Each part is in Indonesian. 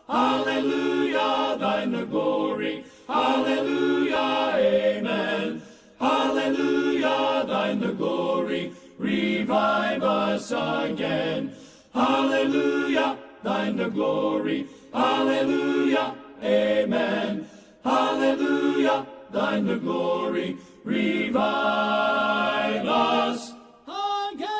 Hallelujah, thine the glory. Hallelujah, amen. Hallelujah, thine the glory. Revive us again. Hallelujah, thine the glory. Hallelujah, amen. Hallelujah, thine the glory. Revive us again.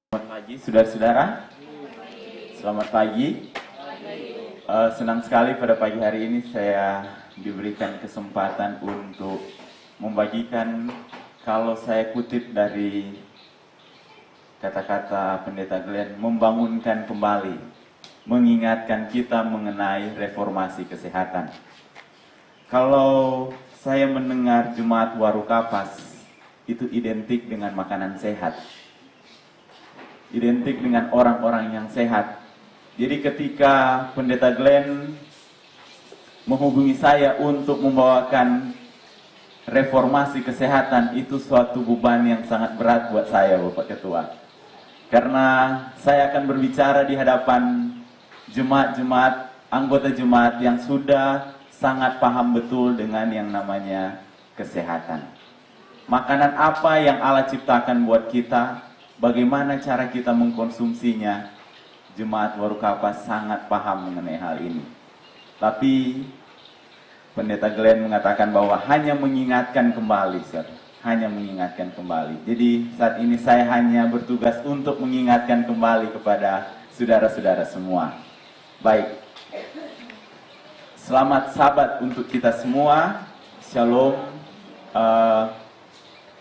Selamat pagi saudara-saudara. Selamat pagi. Senang sekali pada pagi hari ini saya diberikan kesempatan untuk membagikan, kalau saya kutip dari kata-kata Pendeta Glenn, membangunkan kembali, mengingatkan kita mengenai reformasi kesehatan. Kalau saya mendengar jemaat Warukapas, itu identik dengan makanan sehat, identik dengan orang-orang yang sehat. Jadi ketika Pendeta Glenn menghubungi saya untuk membawakan reformasi kesehatan, itu suatu beban yang sangat berat buat saya, Bapak Ketua. Karena saya akan berbicara di hadapan jemaat-jemaat, anggota jemaat yang sudah sangat paham betul dengan yang namanya kesehatan. Makanan apa yang Allah ciptakan buat kita, bagaimana cara kita mengkonsumsinya, jemaat Warukapas sangat paham mengenai hal ini. Tapi Pendeta Glenn mengatakan bahwa hanya mengingatkan kembali, hanya mengingatkan kembali. Jadi saat ini saya hanya bertugas untuk mengingatkan kembali kepada saudara-saudara semua. Baik, selamat Sabat untuk kita semua. Shalom.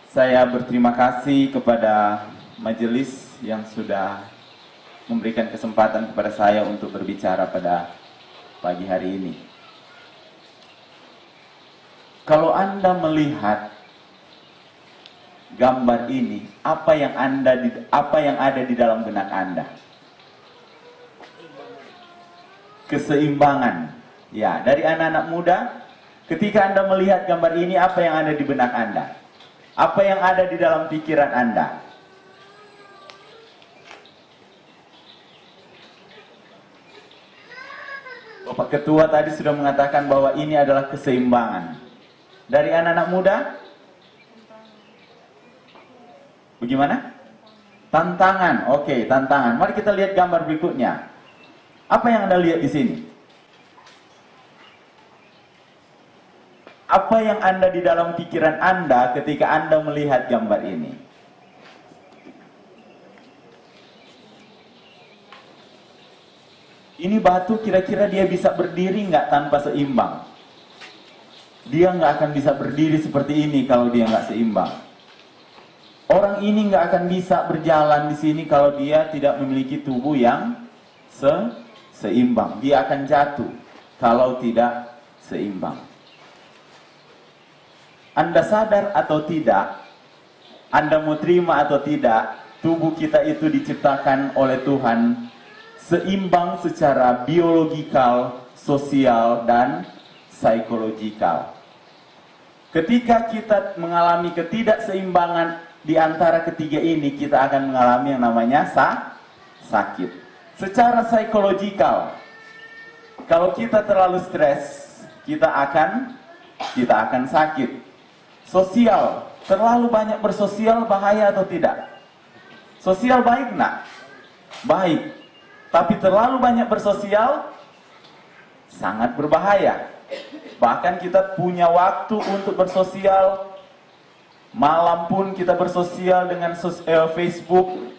Saya berterima kasih kepada majelis yang sudah memberikan kesempatan kepada saya untuk berbicara pada pagi hari ini. Kalau Anda melihat gambar ini, apa yang ada di dalam benak Anda? Keseimbangan. Ya, dari anak-anak muda, ketika Anda melihat gambar ini, apa yang ada di benak Anda? Apa yang ada di dalam pikiran Anda? Bapak Ketua tadi sudah mengatakan bahwa ini adalah keseimbangan. Dari anak-anak muda? Bagaimana? Tantangan. Oke, tantangan. Mari kita lihat gambar berikutnya. Apa yang Anda lihat di sini? Apa yang ada di dalam pikiran Anda ketika Anda melihat gambar ini? Ini batu kira-kira dia bisa berdiri nggak tanpa seimbang? Dia nggak akan bisa berdiri seperti ini kalau dia nggak seimbang. Orang ini nggak akan bisa berjalan di sini kalau dia tidak memiliki tubuh yang seimbang. Dia akan jatuh kalau tidak seimbang. Anda sadar atau tidak, Anda mau terima atau tidak, tubuh kita itu diciptakan oleh Tuhan seimbang secara biologikal, sosial, dan psikologikal. Ketika kita mengalami ketidakseimbangan di antara ketiga ini, kita akan mengalami yang namanya sakit. Secara psikologikal, kalau kita terlalu stres, kita akan sakit. Sosial, terlalu banyak bersosial bahaya atau tidak? Sosial baik enggak? Baik. Tapi terlalu banyak bersosial sangat berbahaya. Bahkan kita punya waktu untuk bersosial. Malam pun kita bersosial dengan Facebook.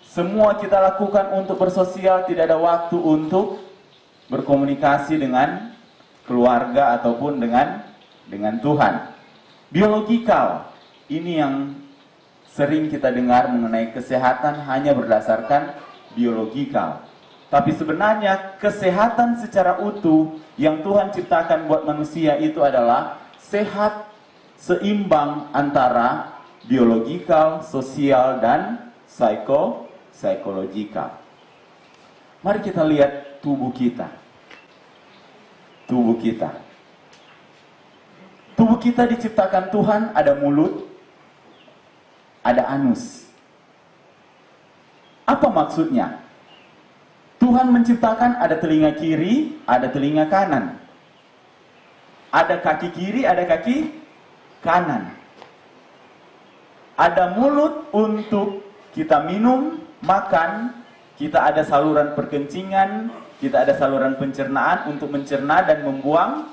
Semua kita lakukan untuk bersosial, tidak ada waktu untuk berkomunikasi dengan keluarga ataupun dengan Tuhan. Biologikal, ini yang sering kita dengar mengenai kesehatan hanya berdasarkan biologikal. Tapi sebenarnya kesehatan secara utuh yang Tuhan ciptakan buat manusia itu adalah sehat, seimbang antara biologikal, sosial, dan psikologikal. Mari kita lihat tubuh kita. Tubuh kita. Tubuh kita diciptakan Tuhan, ada mulut, ada anus. Apa maksudnya? Tuhan menciptakan ada telinga kiri, ada telinga kanan. Ada kaki kiri, ada kaki kanan. Ada mulut untuk kita minum, makan. Kita ada saluran perkencingan, kita ada saluran pencernaan untuk mencerna dan membuang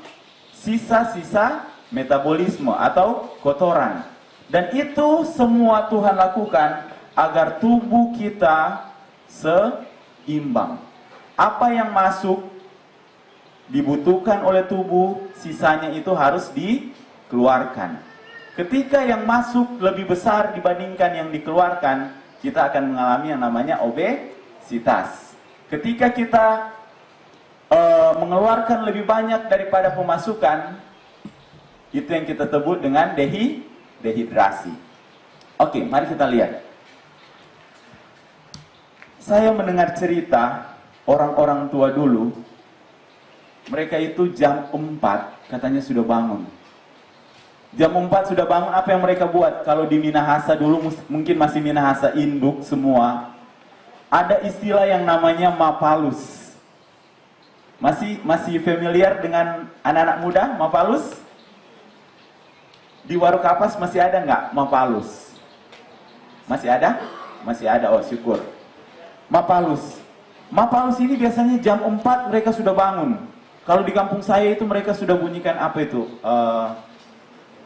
sisa-sisa metabolisme atau kotoran. Dan itu semua Tuhan lakukan agar tubuh kita seimbang. Apa yang masuk dibutuhkan oleh tubuh, sisanya itu harus dikeluarkan. Ketika yang masuk lebih besar dibandingkan yang dikeluarkan, kita akan mengalami yang namanya obesitas. Ketika kita mengeluarkan lebih banyak daripada pemasukan, itu yang kita sebut dengan dehidrasi. Oke, mari kita lihat. Saya mendengar cerita orang-orang tua dulu, mereka itu jam 4 katanya sudah bangun. Jam 4 sudah bangun, apa yang mereka buat? Kalau di Minahasa dulu, mungkin masih Minahasa induk semua, ada istilah yang namanya mapalus. Masih familiar dengan anak-anak muda mapalus? Di Warung Kapas masih ada nggak mapalus? Masih ada? Masih ada, oh syukur. Mapalus. Mapalus ini biasanya jam 4 mereka sudah bangun. Kalau di kampung saya itu mereka sudah bunyikan apa itu?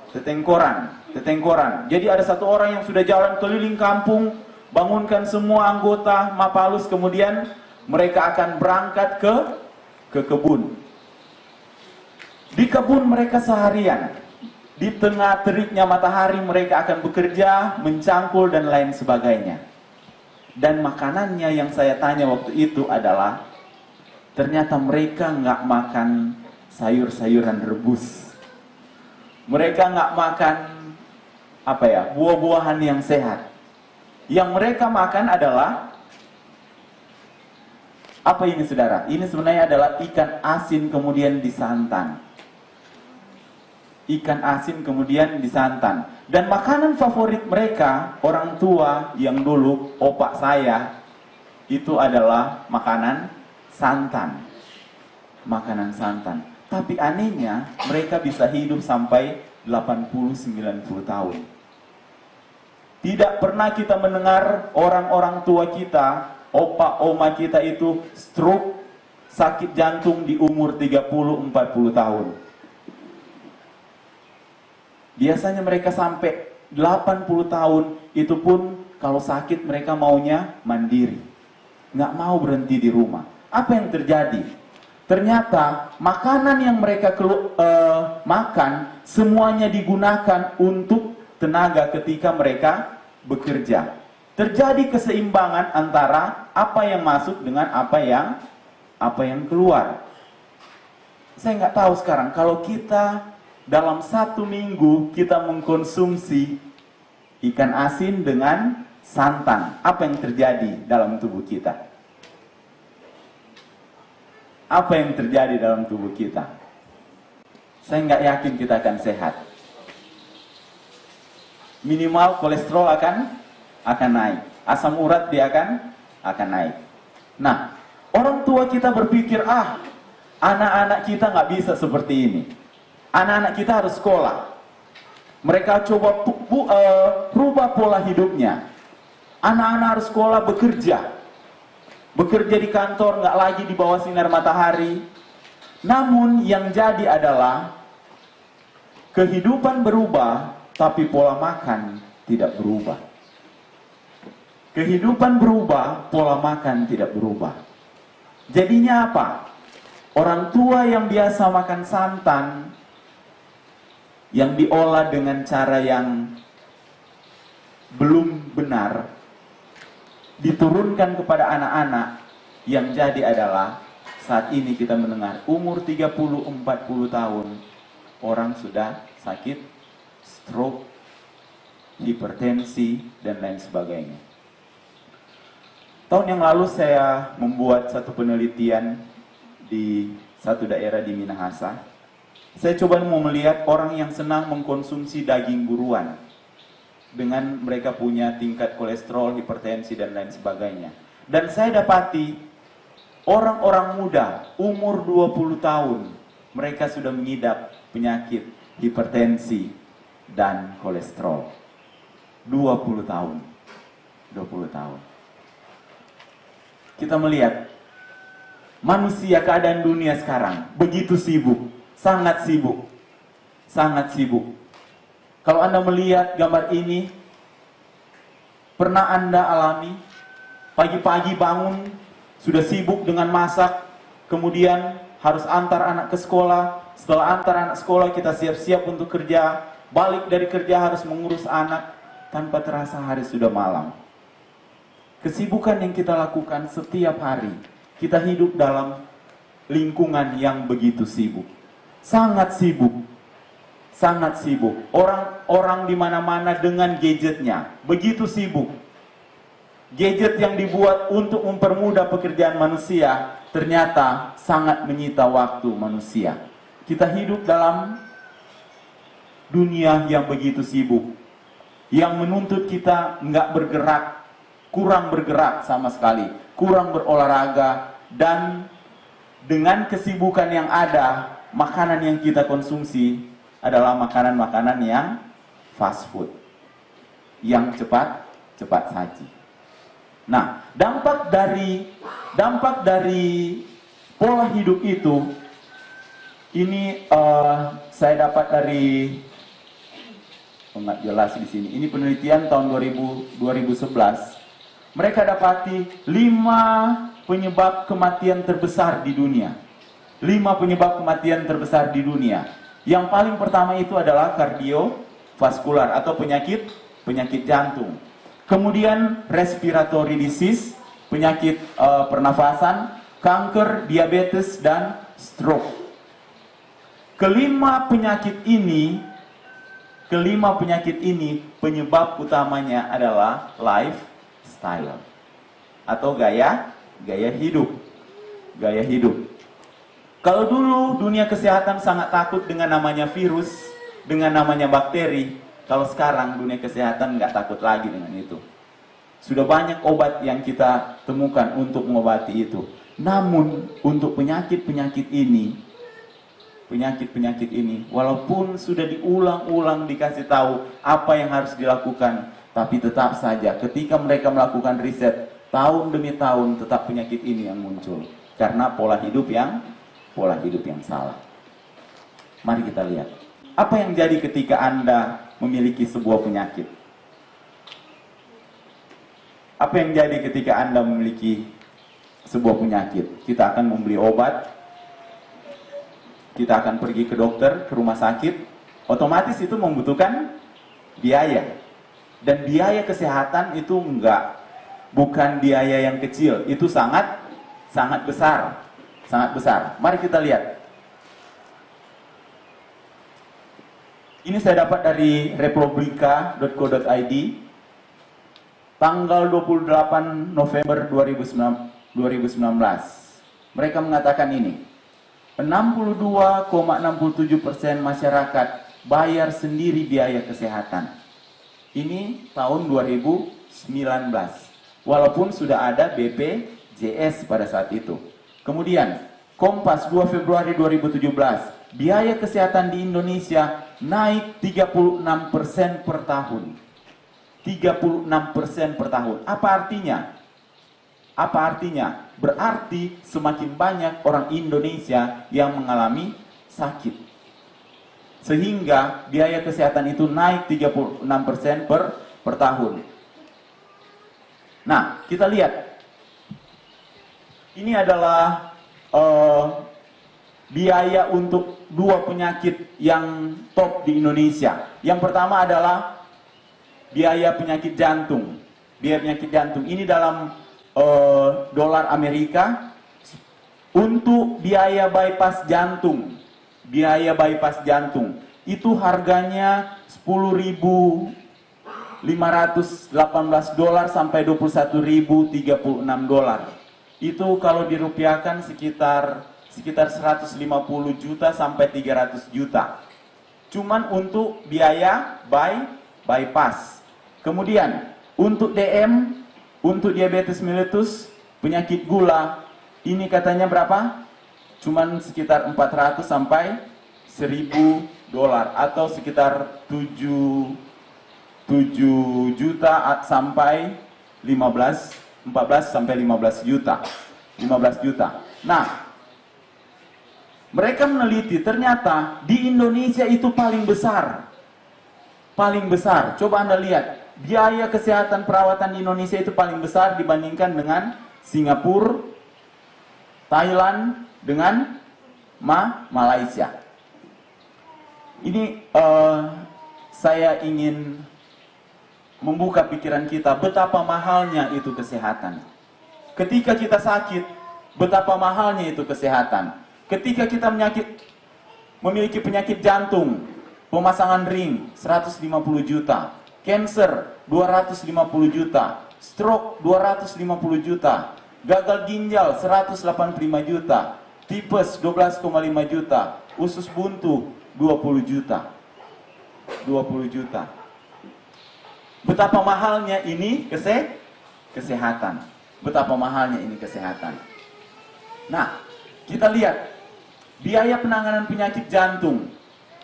Tetengkoran. Jadi ada satu orang yang sudah jalan keliling kampung, bangunkan semua anggota mapalus, kemudian mereka akan berangkat ke kebun. Di kebun mereka seharian. Di tengah teriknya matahari mereka akan bekerja, mencangkul dan lain sebagainya. Dan makanannya yang saya tanya waktu itu adalah, ternyata mereka nggak makan sayur-sayuran rebus. Mereka nggak makan buah-buahan yang sehat. Yang mereka makan adalah apa ini, saudara? Ini sebenarnya adalah ikan asin kemudian disantan. Ikan asin kemudian disantan. Dan makanan favorit mereka, orang tua yang dulu, opak saya, itu adalah makanan santan. Makanan santan. Tapi anehnya, mereka bisa hidup sampai 80-90 tahun. Tidak pernah kita mendengar orang-orang tua kita, opa oma kita itu stroke, sakit jantung di umur 30-40 tahun. Biasanya mereka sampai 80 tahun, itu pun kalau sakit mereka maunya mandiri. Nggak mau berhenti di rumah. Apa yang terjadi? Ternyata makanan yang mereka makan semuanya digunakan untuk tenaga ketika mereka bekerja. Terjadi keseimbangan antara apa yang masuk dengan apa yang keluar. Saya nggak tahu sekarang kalau kita dalam 1 minggu kita mengkonsumsi ikan asin dengan santan, apa yang terjadi dalam tubuh kita? Apa yang terjadi dalam tubuh kita? Saya nggak yakin kita akan sehat. Minimal kolesterol akan naik, asam urat dia akan naik. Nah, orang tua kita berpikir, anak-anak kita nggak bisa seperti ini. Anak-anak kita harus sekolah. Mereka coba rubah pola hidupnya. Anak-anak harus sekolah, bekerja di kantor, nggak lagi di bawah sinar matahari. Namun yang jadi adalah kehidupan berubah, tapi pola makan tidak berubah. Kehidupan berubah, pola makan tidak berubah. Jadinya apa? Orang tua yang biasa makan santan, yang diolah dengan cara yang belum benar, diturunkan kepada anak-anak, yang jadi adalah saat ini kita mendengar umur 30-40 tahun orang sudah sakit stroke, hipertensi dan lain sebagainya. Tahun yang lalu saya membuat satu penelitian di satu daerah di Minahasa. Saya coba mau melihat orang yang senang mengkonsumsi daging buruan dengan mereka punya tingkat kolesterol, hipertensi dan lain sebagainya. Dan saya dapati orang-orang muda umur 20 tahun mereka sudah mengidap penyakit hipertensi dan kolesterol. 20 tahun. 20 tahun. Kita melihat manusia, keadaan dunia sekarang begitu sibuk, sangat sibuk. Sangat sibuk. Kalau Anda melihat gambar ini, pernah Anda alami pagi-pagi bangun sudah sibuk dengan masak, kemudian harus antar anak ke sekolah. Setelah antar anak sekolah, kita siap-siap untuk kerja. Balik dari kerja harus mengurus anak. Tanpa terasa hari sudah malam. Kesibukan yang kita lakukan setiap hari, kita hidup dalam lingkungan yang begitu sibuk. Sangat sibuk. Sangat sibuk. Orang di mana-mana dengan gadgetnya. Begitu sibuk. Gadget yang dibuat untuk mempermudah pekerjaan manusia ternyata sangat menyita waktu manusia. Kita hidup dalam dunia yang begitu sibuk, yang menuntut kita nggak bergerak, kurang bergerak sama sekali, kurang berolahraga, dan dengan kesibukan yang ada, makanan yang kita konsumsi adalah makanan-makanan yang fast food, yang cepat saji. Nah, dampak dari pola hidup itu, ini saya dapat dari nggak jelas di sini. Ini penelitian tahun 2011. Mereka dapati 5 penyebab kematian terbesar di dunia. 5 penyebab kematian terbesar di dunia. Yang paling pertama itu adalah kardiovaskular atau penyakit jantung. Kemudian respiratory disease, penyakit pernafasan, kanker, diabetes, dan stroke. Kelima penyakit ini penyebab utamanya adalah lifestyle atau gaya hidup. Kalau dulu dunia kesehatan sangat takut dengan namanya virus, dengan namanya bakteri, kalau sekarang dunia kesehatan nggak takut lagi dengan itu. Sudah banyak obat yang kita temukan untuk mengobati itu. Namun untuk penyakit-penyakit ini, walaupun sudah diulang-ulang dikasih tahu apa yang harus dilakukan, tapi tetap saja ketika mereka melakukan riset tahun demi tahun, tetap penyakit ini yang muncul karena pola hidup yang salah. Mari kita lihat apa yang jadi ketika Anda memiliki sebuah penyakit. Apa yang jadi ketika Anda memiliki sebuah penyakit? Kita akan membeli obat, kita akan pergi ke dokter, ke rumah sakit, otomatis itu membutuhkan biaya. Dan biaya kesehatan itu bukan biaya yang kecil, itu sangat besar. Sangat besar. Mari kita lihat. Ini saya dapat dari republika.co.id tanggal 28 November 2019. Mereka mengatakan ini. 62,67% masyarakat bayar sendiri biaya kesehatan. Ini tahun 2019. Walaupun sudah ada BPJS pada saat itu. Kemudian, Kompas 2 Februari 2017, biaya kesehatan di Indonesia naik 36% per tahun. 36% per tahun. Apa artinya? Berarti semakin banyak orang Indonesia yang mengalami sakit. Sehingga biaya kesehatan itu naik 36% per tahun. Nah, kita lihat. Ini adalah biaya untuk 2 penyakit yang top di Indonesia. Yang pertama adalah biaya penyakit jantung. Biaya penyakit jantung ini dalam dolar Amerika. Untuk biaya bypass jantung. Biaya bypass jantung itu harganya $10.518 sampai $21.036. Itu kalau dirupiahkan sekitar sekitar 150 juta sampai 300 juta. Cuman untuk biaya bypass. Kemudian untuk DM, untuk diabetes mellitus, penyakit gula, ini katanya berapa? Cuman sekitar 400 sampai 1000 dolar atau sekitar 7 juta sampai 14 sampai 15 juta. 15 juta. Nah, mereka meneliti ternyata di Indonesia itu paling besar. Paling besar. Coba Anda lihat, biaya kesehatan perawatan di Indonesia itu paling besar dibandingkan dengan Singapura, Thailand, dengan Malaysia. Ini saya ingin membuka pikiran kita betapa mahalnya itu kesehatan. Ketika kita sakit, betapa mahalnya itu kesehatan. Ketika kita memiliki penyakit jantung, pemasangan ring 150 juta, cancer 250 juta, stroke 250 juta, gagal ginjal 185 juta, tipes 12,5 juta, usus buntu 20 juta. 20 juta. Betapa mahalnya ini kesehatan. Betapa mahalnya ini kesehatan. Nah, kita lihat biaya penanganan penyakit jantung.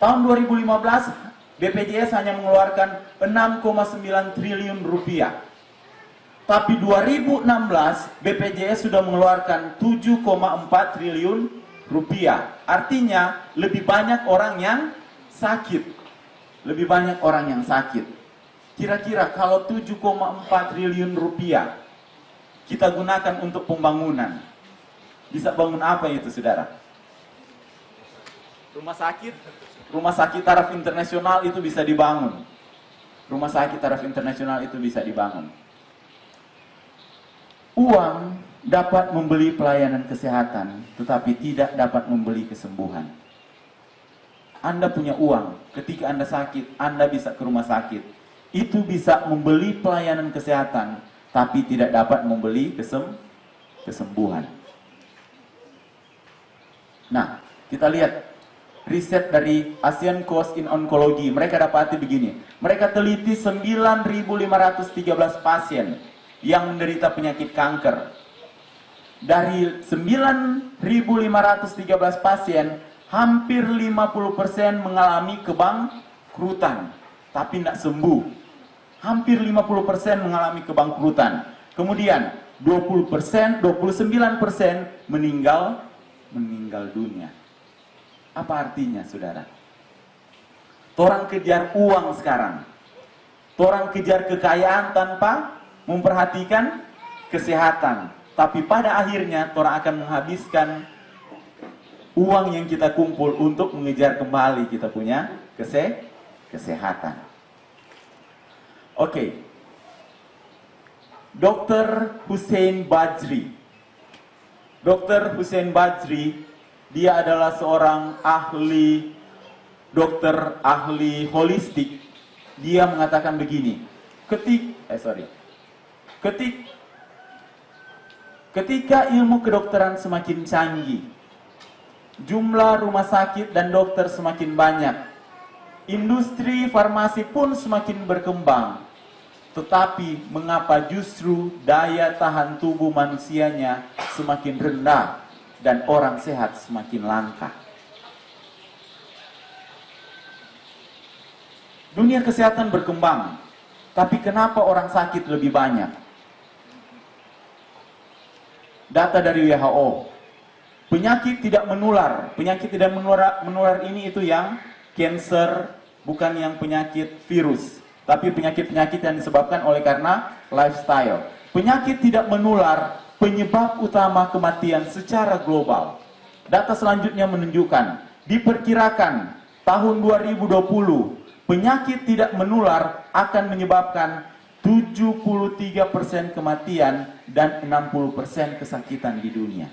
Tahun 2015 BPJS hanya mengeluarkan 6,9 triliun rupiah. Tapi 2016 BPJS sudah mengeluarkan 7,4 triliun rupiah. Artinya lebih banyak orang yang sakit. Lebih banyak orang yang sakit. Kira-kira kalau 7,4 triliun rupiah kita gunakan untuk pembangunan, bisa bangun apa itu, saudara? Rumah sakit taraf internasional itu bisa dibangun. Rumah sakit taraf internasional itu bisa dibangun. Uang dapat membeli pelayanan kesehatan, tetapi tidak dapat membeli kesembuhan. Anda punya uang, ketika Anda sakit, Anda bisa ke rumah sakit. Itu bisa membeli pelayanan kesehatan, tapi tidak dapat membeli kesembuhan. Nah, kita lihat riset dari Asian Coast in Oncology. Mereka dapati begini. Mereka teliti 9.513 pasien yang menderita penyakit kanker. Dari 9.513 pasien, hampir 50% mengalami kebangkrutan, tapi tidak sembuh. Hampir 50% mengalami kebangkrutan. Kemudian 29% meninggal dunia. Apa artinya, saudara? Orang kejar uang sekarang. Orang kejar kekayaan tanpa memperhatikan kesehatan. Tapi pada akhirnya orang akan menghabiskan uang yang kita kumpul untuk mengejar kembali kita punya kesehatan. Oke. Dr. Hussein Bajri. Dr. Hussein Bajri, dia adalah seorang dokter ahli holistik. Dia mengatakan begini, ketika ilmu kedokteran semakin canggih, jumlah rumah sakit dan dokter semakin banyak, industri farmasi pun semakin berkembang. Tetapi mengapa justru daya tahan tubuh manusianya semakin rendah dan orang sehat semakin langka? Dunia kesehatan berkembang, tapi kenapa orang sakit lebih banyak? Data dari WHO, penyakit tidak menular ini itu yang cancer, bukan yang penyakit virus, tapi penyakit-penyakit yang disebabkan oleh karena lifestyle. Penyakit tidak menular penyebab utama kematian secara global. Data selanjutnya menunjukkan, diperkirakan tahun 2020 penyakit tidak menular akan menyebabkan 73% kematian dan 60% kesakitan di dunia.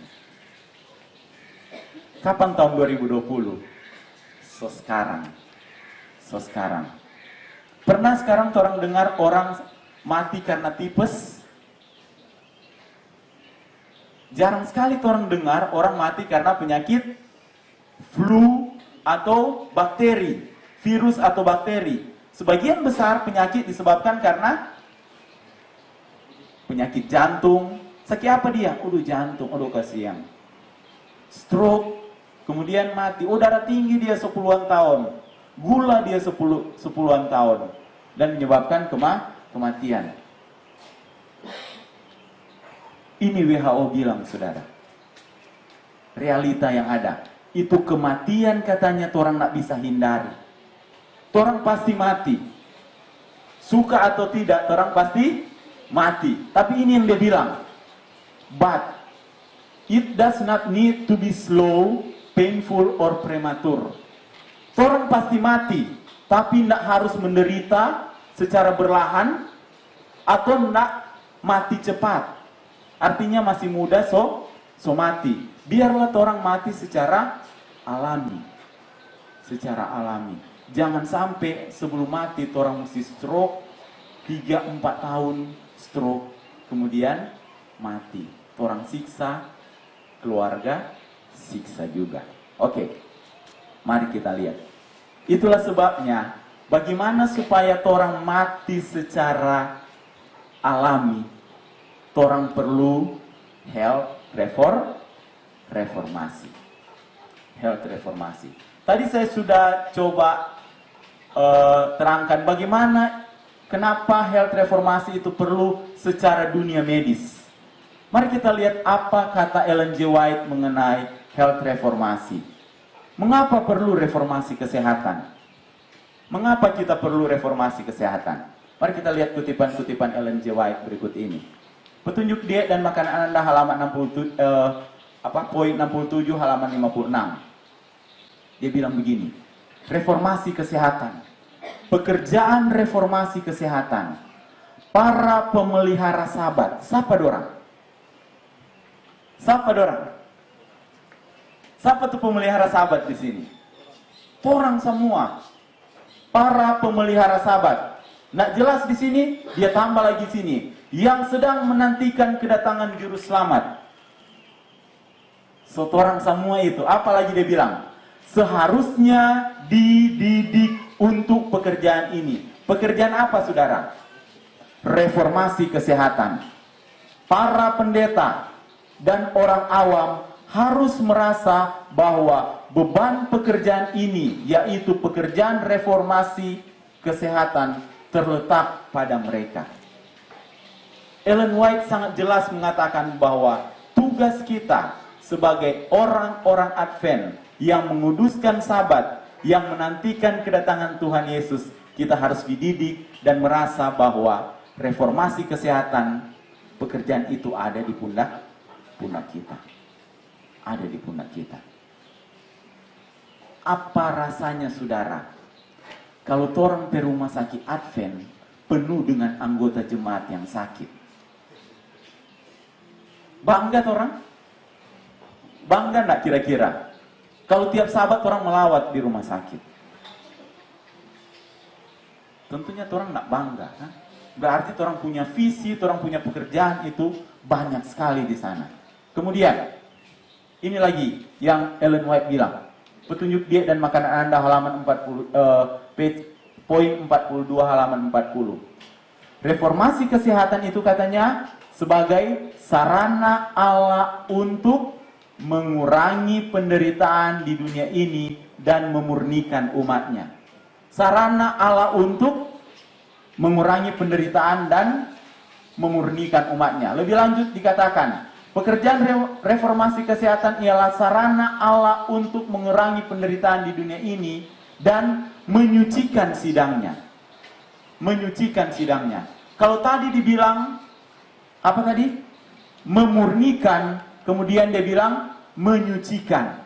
Kapan tahun 2020? Sekarang. Pernah sekarang orang dengar orang mati karena tipes? Jarang sekali orang dengar orang mati karena penyakit flu atau bakteri, virus atau bakteri. Sebagian besar penyakit disebabkan karena penyakit jantung. Sakit apa dia? Jantung, kasihan. Stroke, kemudian mati. Darah tinggi dia 10-an tahun. Gula dia 10-an tahun. Dan menyebabkan kematian. Ini WHO bilang, saudara. Realita yang ada. Itu kematian katanya orang nak bisa hindari. Orang pasti mati. Suka atau tidak, orang pasti mati. Tapi ini yang dia bilang. But it does not need to be slow, painful, or premature. Orang pasti mati. Tapi tidak harus menderita secara berlahan. Atau tidak mati cepat. Artinya masih muda so mati. Biarlah orang mati secara alami. Secara alami. Jangan sampai sebelum mati orang mesti stroke 3-4 tahun stroke kemudian mati. Orang siksa keluarga, siksa juga. Oke. Mari kita lihat. Itulah sebabnya bagaimana supaya orang mati secara alami. Orang perlu health reformasi. Health reformasi. Tadi saya sudah coba terangkan bagaimana kenapa health reformasi itu perlu secara dunia medis. Mari kita lihat apa kata Ellen G. White mengenai health reformasi. Mengapa perlu reformasi kesehatan? Mengapa kita perlu reformasi kesehatan? Mari kita lihat kutipan-kutipan Ellen G. White berikut ini. Petunjuk diet dan makanan Anda halaman 67, poin 67 halaman 56. Dia bilang begini. Reformasi kesehatan. Pekerjaan reformasi kesehatan. Para pemelihara sabat. Siapa dorang? Siapa dorang? Siapa tuh pemelihara sabat di sini? Orang semua. Para pemelihara sabat. Nak jelas di sini, dia tambah lagi sini. Yang sedang menantikan kedatangan juru selamat. Orang semua itu. Apalagi dia bilang? Seharusnya dididik untuk pekerjaan ini. Pekerjaan apa, saudara? Reformasi kesehatan. Para pendeta dan orang awam harus merasa bahwa beban pekerjaan ini, yaitu pekerjaan reformasi kesehatan, terletak pada mereka. Ellen White sangat jelas mengatakan bahwa tugas kita sebagai orang-orang Advent yang menguduskan Sabat, yang menantikan kedatangan Tuhan Yesus, kita harus dididik dan merasa bahwa reformasi kesehatan, pekerjaan itu ada di pundak kita. Ada di pundak kita. Apa rasanya, saudara, kalau orang ke rumah sakit Advent penuh dengan anggota jemaat yang sakit? Bangga orang? Bangga enggak kira-kira? Kalau tiap Sabat orang melawat di rumah sakit. Tentunya orang enggak bangga. Kan? Berarti orang punya visi, orang punya pekerjaan itu banyak sekali di sana. Kemudian, ini lagi yang Ellen White bilang. Petunjuk diet dan makanan Anda halaman 40, poin 42 halaman 40. Reformasi kesehatan itu katanya sebagai sarana Allah untuk mengurangi penderitaan di dunia ini dan memurnikan umatnya. Sarana Allah untuk mengurangi penderitaan dan memurnikan umatnya. Lebih lanjut dikatakan, pekerjaan reformasi kesehatan ialah sarana Allah untuk mengurangi penderitaan di dunia ini dan menyucikan sidangnya. Menyucikan sidangnya. Kalau tadi dibilang apa tadi? Memurnikan, kemudian dia bilang menyucikan.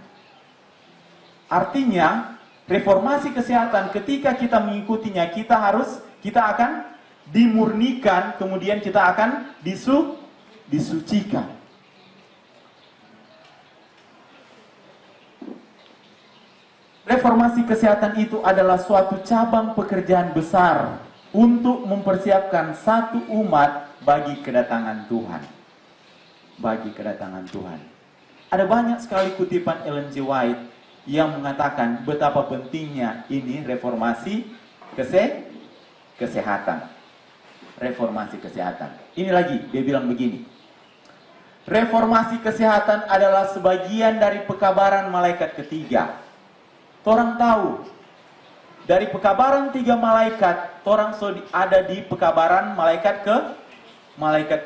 Artinya, reformasi kesehatan ketika kita mengikutinya, kita akan dimurnikan, kemudian kita akan disucikan. Reformasi kesehatan itu adalah suatu cabang pekerjaan besar untuk mempersiapkan satu umat bagi kedatangan Tuhan. bagi kedatangan Tuhan. Ada banyak sekali kutipan Ellen G. White yang mengatakan betapa pentingnya ini reformasi kesehatan. Reformasi kesehatan. Ini lagi, dia bilang begini. Reformasi kesehatan adalah sebagian dari pekabaran malaikat ketiga. Torang tahu, dari pekabaran 3 malaikat, torang ada di pekabaran malaikat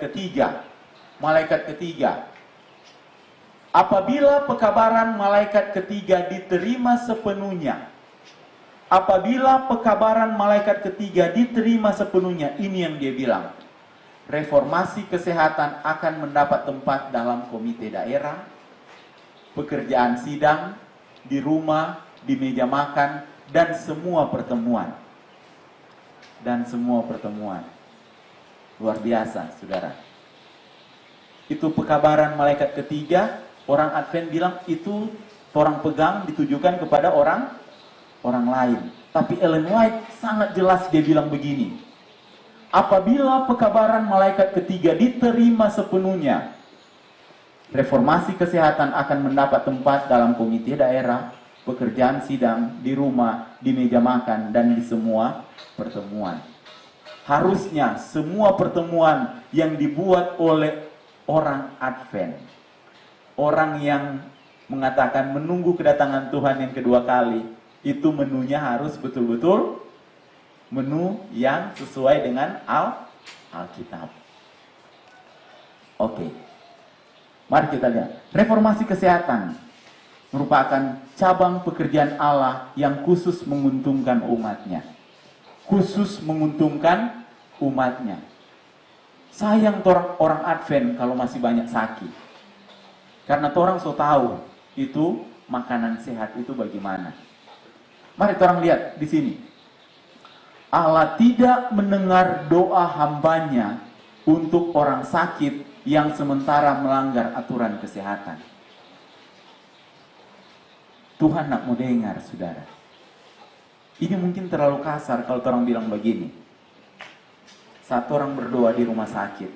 ketiga. Malaikat ketiga. Apabila pekabaran malaikat ketiga diterima sepenuhnya, ini yang dia bilang. Reformasi kesehatan akan mendapat tempat dalam komite daerah, pekerjaan sidang, di rumah, di meja makan, dan semua pertemuan. Luar biasa, saudara. Itu pekabaran malaikat ketiga. Orang Advent bilang itu orang pegang ditujukan kepada orang lain. Tapi Ellen White sangat jelas, dia bilang begini. Apabila pekabaran malaikat ketiga diterima sepenuhnya, reformasi kesehatan akan mendapat tempat dalam komite daerah, pekerjaan sidang, di rumah, di meja makan, dan di semua pertemuan. Harusnya semua pertemuan yang dibuat oleh orang Advent, orang yang mengatakan menunggu kedatangan Tuhan yang kedua kali, itu menunya harus betul-betul menu yang sesuai dengan Alkitab. Oke. Mari kita lihat. Reformasi kesehatan merupakan cabang pekerjaan Allah yang khusus menguntungkan umatnya. Sayang orang Advent kalau masih banyak sakit. Karena orang so tahu itu makanan sehat itu bagaimana. Mari orang lihat di sini. Allah tidak mendengar doa hambanya untuk orang sakit yang sementara melanggar aturan kesehatan. Tuhan nak mau dengar, saudara. Ini mungkin terlalu kasar kalau orang bilang begini. Saat orang berdoa di rumah sakit,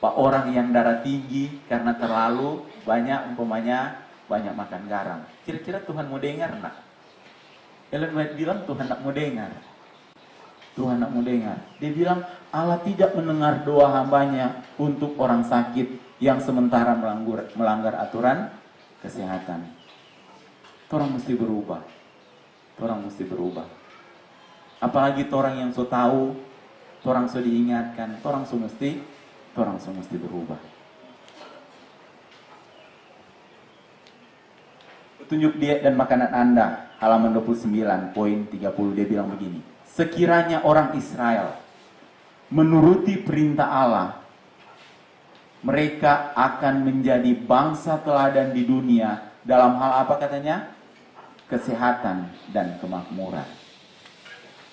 Pak, orang yang darah tinggi karena terlalu banyak, umpamanya banyak makan garam. Kira-kira Tuhan mau dengar nak? Ellen White bilang Tuhan nak mau dengar. Dia bilang Allah tidak mendengar doa hambanya untuk orang sakit yang sementara melanggar aturan kesehatan. Orang mesti berubah. Apalagi orang yang so tahu, orang so diingatkan, orang so mesti berubah. Petunjuk diet dan makanan Anda, halaman 29, poin 30, dia bilang begini. Sekiranya orang Israel menuruti perintah Allah, mereka akan menjadi bangsa teladan di dunia dalam hal apa katanya? Kesehatan dan kemakmuran.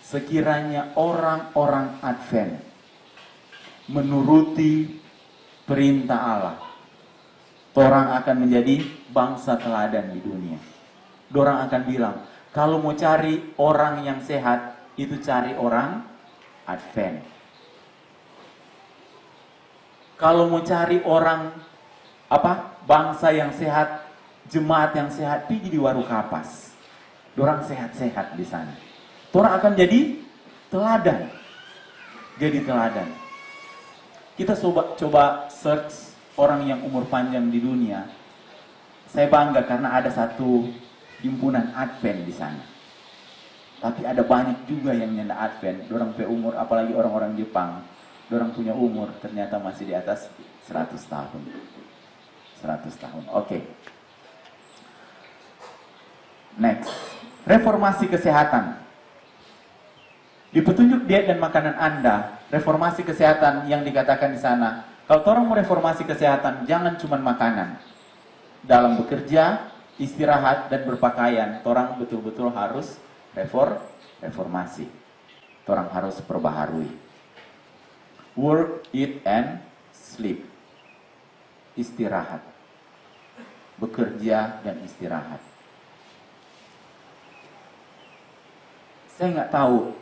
Sekiranya orang-orang Advent menuruti perintah Allah, orang akan menjadi bangsa teladan di dunia. Orang akan bilang, kalau mau cari orang yang sehat, itu cari orang Advent. Kalau mau cari orang bangsa yang sehat, jemaat yang sehat, pergi di Waru Kapas. Orang sehat-sehat di sana. Orang akan jadi teladan. Kita coba search orang yang umur panjang di dunia. Saya bangga karena ada satu himpunan Advent di sana. Tapi ada banyak juga yang nyenda Advent. Dorang pe umur, apalagi orang-orang Jepang. Dorang punya umur ternyata masih di atas 100 tahun. 100 tahun. Oke. Next. Reformasi kesehatan. Di petunjuk diet dan makanan Anda, reformasi kesehatan yang dikatakan di sana. Kalau orang mau reformasi kesehatan, jangan cuma makanan. Dalam bekerja, istirahat, dan berpakaian, orang betul-betul harus reformasi. Orang harus perbaharui. Work, eat, and sleep. Istirahat. Bekerja dan istirahat. Saya nggak tahu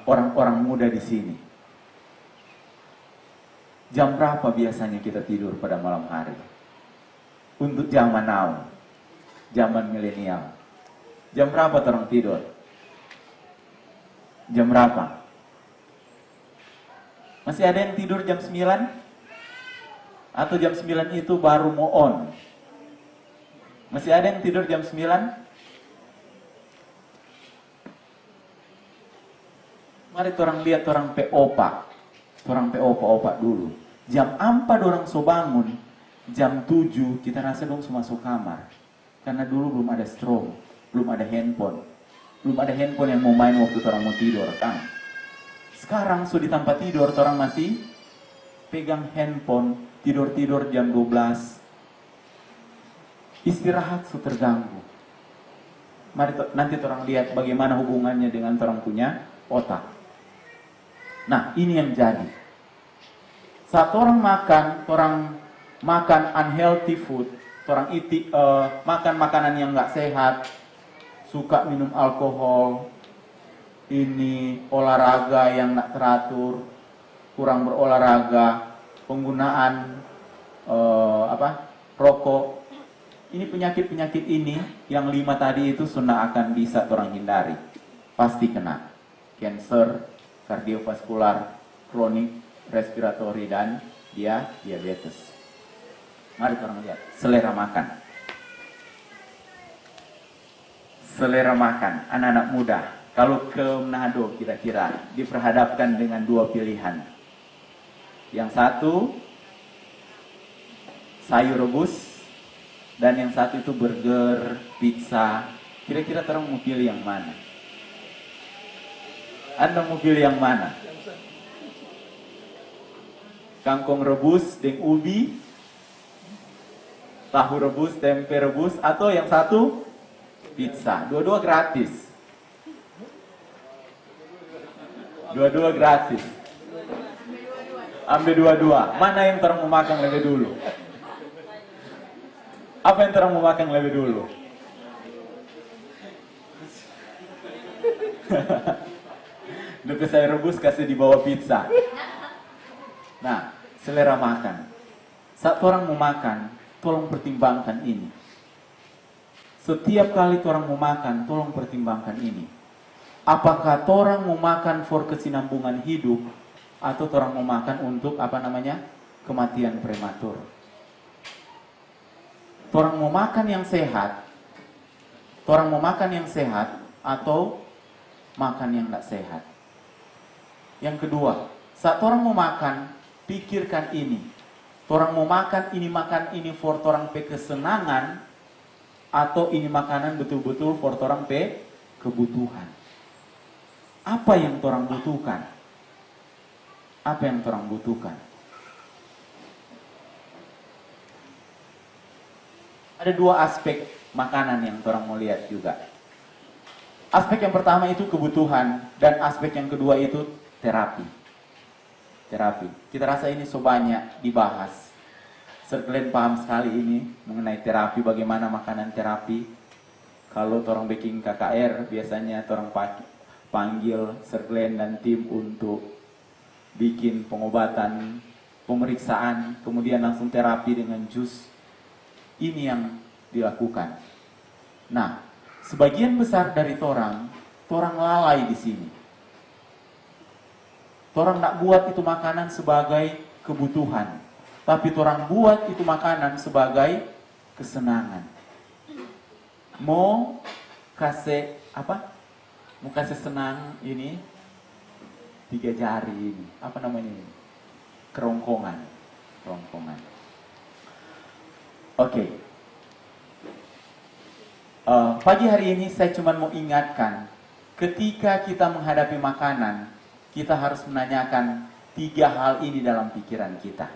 orang-orang muda di sini. Jam berapa biasanya kita tidur pada malam hari? Untuk zaman now, zaman milenial. Jam berapa orang tidur? Jam berapa? Masih ada yang tidur jam 9? Atau jam 9 itu baru mau on? Masih ada yang tidur jam 9? Mari orang lihat orang POPA. Orang POPA dulu. Jam 4 orang so bangun, jam 7 kita rasa dong masuk kamar. Karena dulu belum ada strobe, belum ada handphone. Belum ada handphone yang mau main waktu orang mau tidur, kan? Sekarang so di tempat tidur, orang masih pegang handphone, tidur jam 12. Istirahat so terganggu. Mari nanti orang lihat bagaimana hubungannya dengan orang punya otak. Nah, ini yang jadi. Saat orang makan unhealthy food, orang makan makanan yang nggak sehat, suka minum alkohol, ini olahraga yang nggak teratur, kurang berolahraga, penggunaan rokok. Ini penyakit-penyakit ini yang 5 tadi itu sudah akan bisa orang hindari. Pasti kena cancer, kardiovaskular, kronik, respiratory, dan diabetes. Mari kita lihat selera makan. Selera makan anak-anak muda. Kalau ke Manado kira-kira diperhadapkan dengan 2 pilihan. Yang satu sayur rebus, dan yang satu itu burger, pizza. Kira-kira orang mau pilih yang mana? Anda mau pilih yang mana? Kangkung rebus dengan ubi, tahu rebus, tempe rebus, atau yang satu pizza. Dua-dua gratis. Dua-dua gratis. Ambil dua-dua. Mana yang orang mau makan lebih dulu? Apa yang orang mau makan lebih dulu? Duka saya rebus kasih di bawah pizza. Nah, selera makan. Saat orang mau makan, tolong pertimbangkan ini. Setiap kali orang mau makan, tolong pertimbangkan ini. Apakah orang mau makan for kesinambungan hidup, atau orang mau makan untuk kematian prematur? Orang mau makan yang sehat, orang mau makan yang sehat, atau makan yang tidak sehat? Yang kedua, saat orang mau makan, pikirkan ini. Orang mau makan ini for orang pe kesenangan, atau ini makanan betul-betul for orang pe kebutuhan. Apa yang orang butuhkan? Apa yang orang butuhkan? Ada 2 aspek makanan yang orang mau lihat juga. Aspek yang pertama itu kebutuhan, dan aspek yang kedua itu terapi. Kita rasa ini so banyak dibahas. Sir Glenn paham sekali ini mengenai terapi, bagaimana makanan terapi. Kalau orang bikin KKR, biasanya orang panggil Sir Glenn dan tim untuk bikin pengobatan, pemeriksaan, kemudian langsung terapi dengan jus. Ini yang dilakukan. Nah, sebagian besar dari orang lalai di sini. Orang nak buat itu makanan sebagai kebutuhan, tapi orang buat itu makanan sebagai kesenangan. Mau kasih Mau kasih senang ini 3 jari ini. Apa namanya ini? Kerongkongan. Oke. Pagi hari ini saya cuma mau ingatkan, ketika kita menghadapi makanan, kita harus menanyakan 3 hal ini dalam pikiran kita.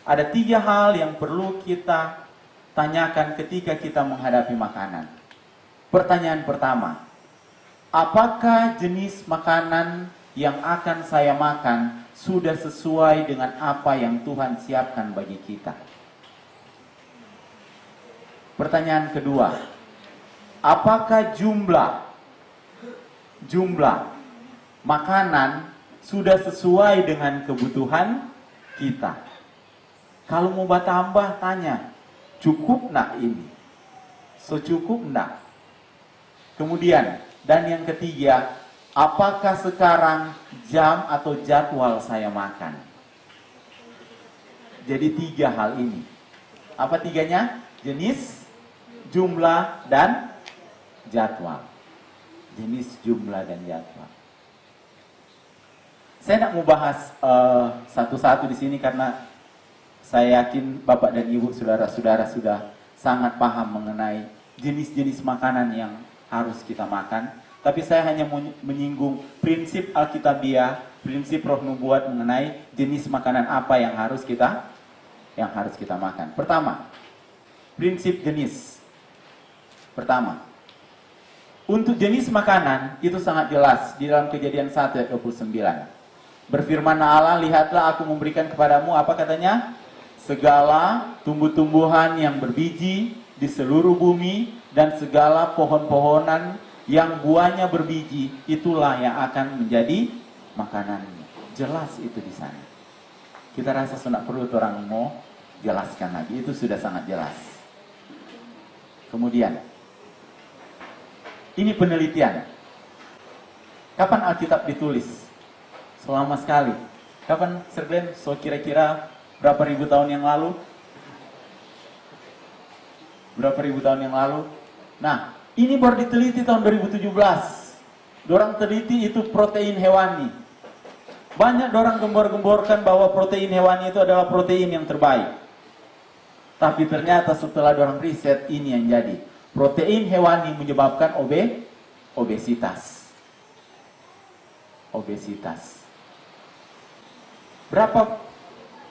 Ada 3 hal yang perlu kita tanyakan ketika kita menghadapi makanan. Pertanyaan pertama, apakah jenis makanan yang akan saya makan sudah sesuai dengan apa yang Tuhan siapkan bagi kita? Pertanyaan kedua, apakah jumlah makanan sudah sesuai dengan kebutuhan kita. Kalau mau tambah, tanya, cukup enggak ini? Secukup enggak? Kemudian, dan yang ketiga, apakah sekarang jam atau jadwal saya makan? Jadi 3 hal ini. Apa 3-nya? Jenis, jumlah, dan jadwal. Jenis, jumlah, dan jadwal. Saya tidak mau bahas satu-satu di sini karena saya yakin Bapak dan Ibu, saudara-saudara sudah sangat paham mengenai jenis-jenis makanan yang harus kita makan. Tapi saya hanya menyinggung prinsip Alkitabiah, prinsip Roh Nubuat mengenai jenis makanan apa yang harus kita makan. Pertama, prinsip jenis. Pertama, untuk jenis makanan itu sangat jelas di dalam Kejadian 1 ayat 29. Berfirman Allah, lihatlah aku memberikan kepadamu, apa katanya? Segala tumbuh-tumbuhan yang berbiji di seluruh bumi dan segala pohon-pohonan yang buahnya berbiji, itulah yang akan menjadi makanannya. Jelas itu di sana. Kita rasa sudah perlu orang mau jelaskan lagi, itu sudah sangat jelas. Kemudian, ini penelitian. Kapan Alkitab ditulis? Selama sekali. Kapan, Sir Glenn? So kira-kira berapa ribu tahun yang lalu? Berapa ribu tahun yang lalu? Nah, ini baru diteliti tahun 2017. Dorang teliti itu protein hewani. Banyak dorang gembor-gemborkan bahwa protein hewani itu adalah protein yang terbaik. Tapi ternyata setelah dorang riset, ini yang jadi. Protein hewani menyebabkan obesitas. Obesitas.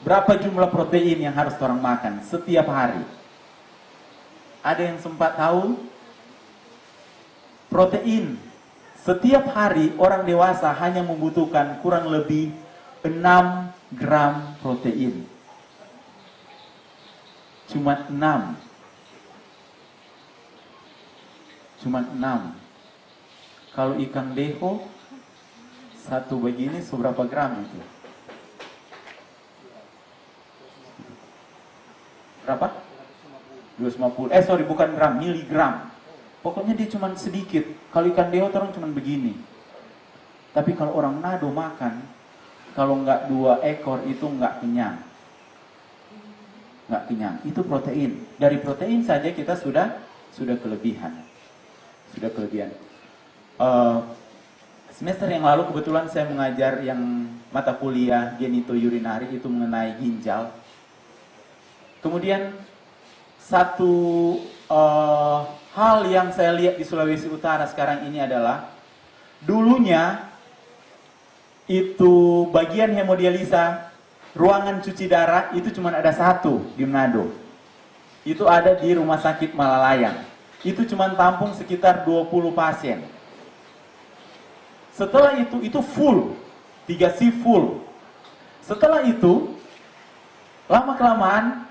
Berapa jumlah protein yang harus orang makan setiap hari? Ada yang sempat tahu? Protein setiap hari orang dewasa hanya membutuhkan kurang lebih 6 gram protein. Cuma 6. Kalau ikan deho satu begini seberapa gram itu? Berapa? 250. Bukan gram, miligram. Pokoknya dia cuma sedikit. Kalau ikan deho orang cuma begini. Tapi kalau orang nado makan, kalau nggak 2 ekor itu nggak kenyang. Nggak kenyang. Itu protein. Dari protein saja kita sudah kelebihan. Semester yang lalu kebetulan saya mengajar yang mata kuliah genito-urinari itu mengenai ginjal. Kemudian satu hal yang saya lihat di Sulawesi Utara sekarang ini adalah dulunya itu bagian hemodialisa, ruangan cuci darah itu cuma ada 1 di Manado. Itu ada di Rumah Sakit Malalayang. Itu cuma tampung sekitar 20 pasien. Setelah itu full, 3 shift full. Setelah itu, lama-kelamaan,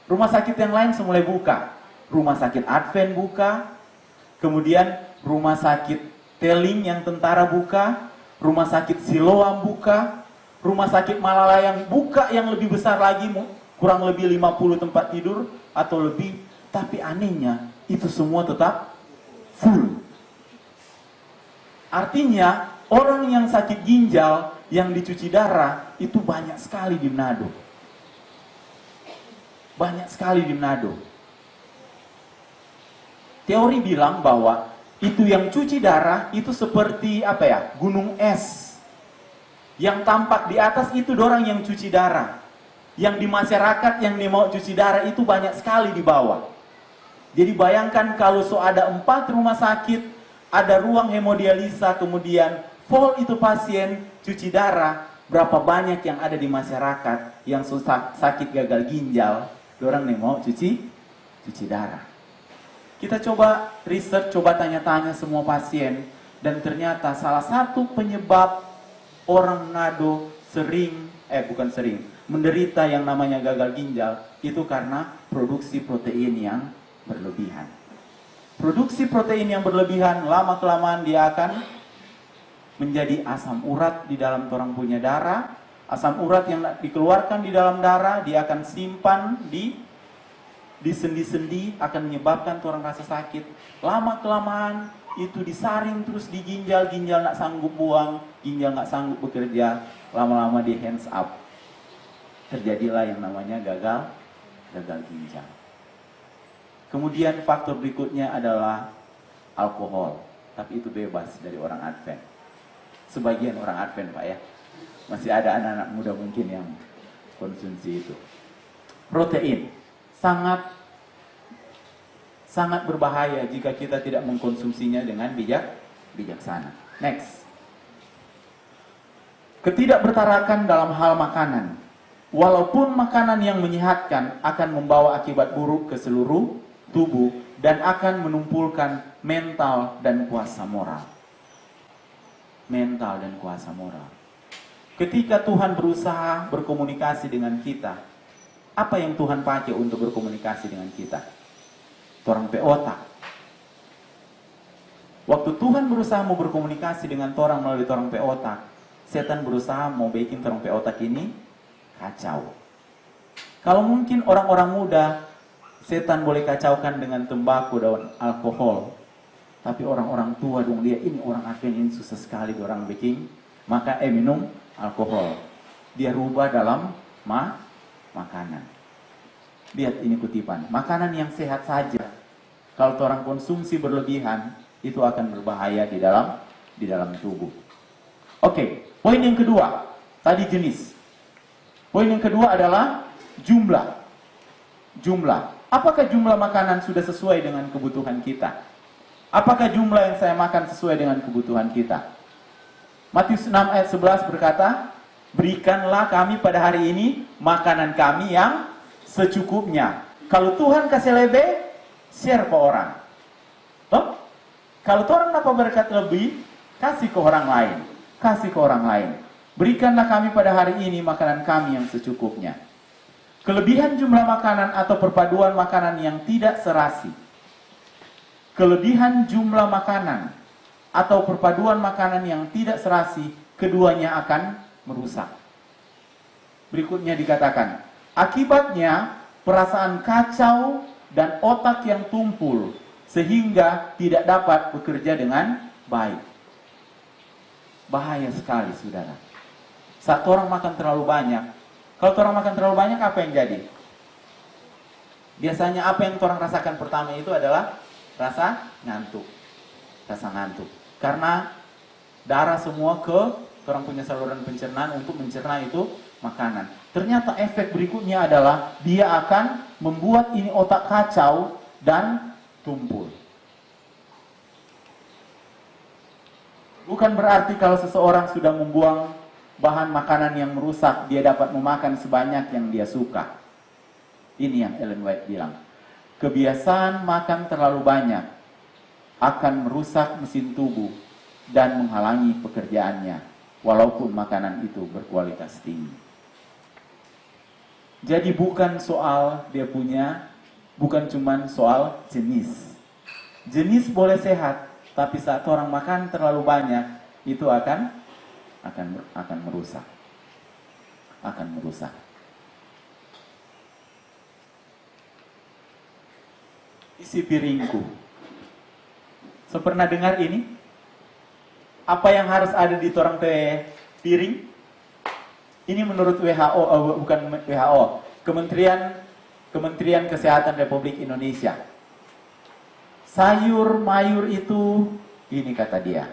rumah sakit yang lain mulai buka. Rumah sakit Advent buka, kemudian rumah sakit Teling yang tentara buka, rumah sakit Siloam buka, rumah sakit Malalayang buka yang lebih besar lagi, kurang lebih 50 tempat tidur atau lebih. Tapi anehnya, itu semua tetap full. Artinya, orang yang sakit ginjal, yang dicuci darah, itu banyak sekali di Manado. Banyak sekali di Manado. Teori bilang bahwa itu yang cuci darah, itu seperti gunung es. Yang tampak di atas itu dorang yang cuci darah. Yang di masyarakat yang mau cuci darah itu banyak sekali di bawah. Jadi bayangkan kalau ada 4 rumah sakit, ada ruang hemodialisa, kemudian full itu pasien cuci darah, berapa banyak yang ada di masyarakat yang sakit gagal ginjal, orang nih mau cuci darah. Kita coba riset, coba tanya-tanya semua pasien, dan ternyata salah satu penyebab orang Manado menderita yang namanya gagal ginjal itu karena produksi protein yang berlebihan. Produksi protein yang berlebihan lama-kelamaan dia akan menjadi asam urat di dalam orang punya darah. Asam urat yang dikeluarkan di dalam darah, dia akan simpan di sendi-sendi, akan menyebabkan orang rasa sakit. Lama-kelamaan itu disaring terus di ginjal, ginjal nggak sanggup buang, ginjal nggak sanggup bekerja, lama-lama di hands up. Terjadilah yang namanya gagal ginjal. Kemudian faktor berikutnya adalah alkohol, tapi itu bebas dari orang Advent. Sebagian orang Advent, Pak ya. Masih ada anak-anak muda mungkin yang konsumsi itu. Protein sangat berbahaya jika kita tidak mengkonsumsinya dengan bijaksana. Next. Ketidakbertarakan dalam hal makanan. Walaupun makanan yang menyehatkan akan membawa akibat buruk ke seluruh tubuh dan akan menumpulkan mental dan kuasa moral. Mental dan kuasa moral. Ketika Tuhan berusaha berkomunikasi dengan kita, apa yang Tuhan pakai untuk berkomunikasi dengan kita? Torang pe otak. Waktu Tuhan berusaha mau berkomunikasi dengan torang melalui torang pe otak, setan berusaha mau bikin torang pe otak ini kacau. Kalau mungkin orang-orang muda, setan boleh kacaukan dengan tembakau dan alkohol. Tapi orang-orang tua dong, dia ini orang Advent ini susah sekali orang bikin, maka minum alkohol. Dia rubah dalam makanan. Lihat ini kutipan, makanan yang sehat saja, kalau orang konsumsi berlebihan, itu akan berbahaya di dalam tubuh. Oke, poin yang kedua, tadi jenis. Poin yang kedua adalah jumlah. Apakah jumlah makanan sudah sesuai dengan kebutuhan kita? Apakah jumlah yang saya makan sesuai dengan kebutuhan kita? Matius 6 ayat 11 berkata, berikanlah kami pada hari ini makanan kami yang secukupnya. Kalau Tuhan kasih lebih, share ke orang. Toh? Kalau Tuhan dapat berkat lebih, kasih ke orang lain. Kasih ke orang lain. Berikanlah kami pada hari ini makanan kami yang secukupnya. Kelebihan jumlah makanan atau perpaduan makanan yang tidak serasi. Kelebihan jumlah makanan atau perpaduan makanan yang tidak serasi, keduanya akan merusak. Berikutnya dikatakan, akibatnya perasaan kacau dan otak yang tumpul sehingga tidak dapat bekerja dengan baik. Bahaya sekali, saudara. Saat orang makan terlalu banyak, kalau orang makan terlalu banyak, apa yang jadi? Biasanya apa yang orang rasakan pertama itu adalah rasa ngantuk. Rasa ngantuk. Karena darah semua ke orang punya saluran pencernaan untuk mencerna itu makanan. Ternyata efek berikutnya adalah dia akan membuat ini otak kacau dan tumpul. Bukan berarti kalau seseorang sudah membuang bahan makanan yang merusak, dia dapat memakan sebanyak yang dia suka. Ini yang Ellen White bilang. Kebiasaan makan terlalu banyak akan merusak mesin tubuh dan menghalangi pekerjaannya, walaupun makanan itu berkualitas tinggi. Jadi bukan soal dia punya, bukan cuman soal jenis. Jenis boleh sehat, tapi saat orang makan terlalu banyak, itu akan merusak. Akan merusak. Isi piringku. So, pernah dengar ini? Apa yang harus ada di torang piring? Ini menurut WHO, bukan WHO, Kementerian Kesehatan Republik Indonesia. Sayur mayur itu, ini kata dia,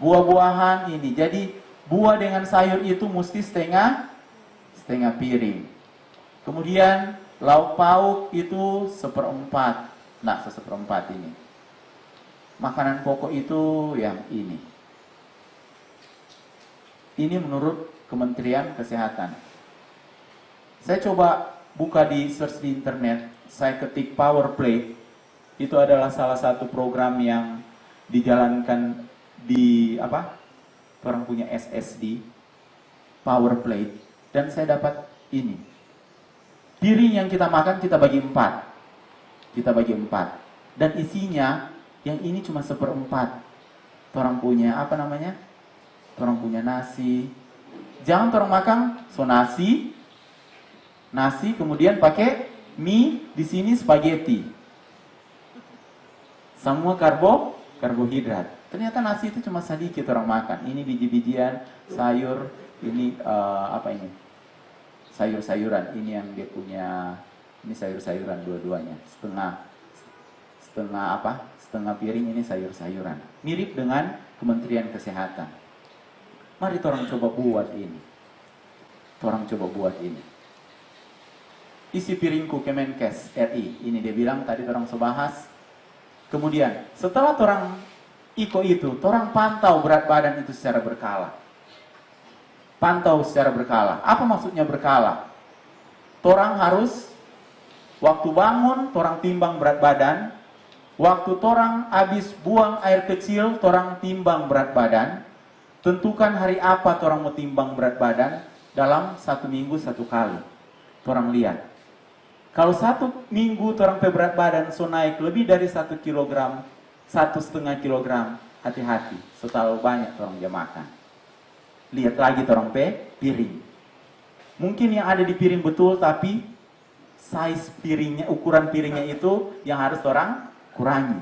buah-buahan ini. Jadi buah dengan sayur itu mesti setengah piring. Kemudian lauk pauk itu 1/4. Nah, 1/4 ini. Makanan pokok itu yang ini. Ini menurut Kementerian Kesehatan. Saya coba buka di search di internet, saya ketik Power Plate. Itu adalah salah satu program yang dijalankan di orang punya SSD Power Plate, dan saya dapat ini. Piring yang kita makan kita bagi 4. Kita bagi 4. Dan isinya yang ini cuma 1/4. Orang punya Orang punya nasi, jangan orang makan so nasi kemudian pakai mie, di sini spaghetti. Semua karbohidrat. Ternyata nasi itu cuma sedikit orang makan. Ini biji-bijian, sayur, ini apa ini? Sayur-sayuran. Ini yang dia punya, ini sayur-sayuran dua-duanya. Setengah piring ini sayur-sayuran. Mirip dengan Kementerian Kesehatan. Mari orang coba buat ini. Isi piringku Kemenkes RI. Ini dia bilang tadi orang bahas. Kemudian setelah orang itu, orang pantau berat badan itu secara berkala. Apa maksudnya berkala? Orang harus waktu bangun, orang timbang berat badan. Waktu orang habis buang air kecil, orang timbang berat badan. Tentukan hari apa orang mau timbang berat badan dalam 1 minggu 1 kali. Orang lihat. Kalau 1 minggu orang berat badan so naik lebih dari 1 kilogram, 1,5 kilogram, hati-hati. So terlalu banyak orang dia makan. Lihat lagi orang piring. Mungkin yang ada di piring betul, tapi size piringnya, ukuran piringnya itu yang harus orang kurangi.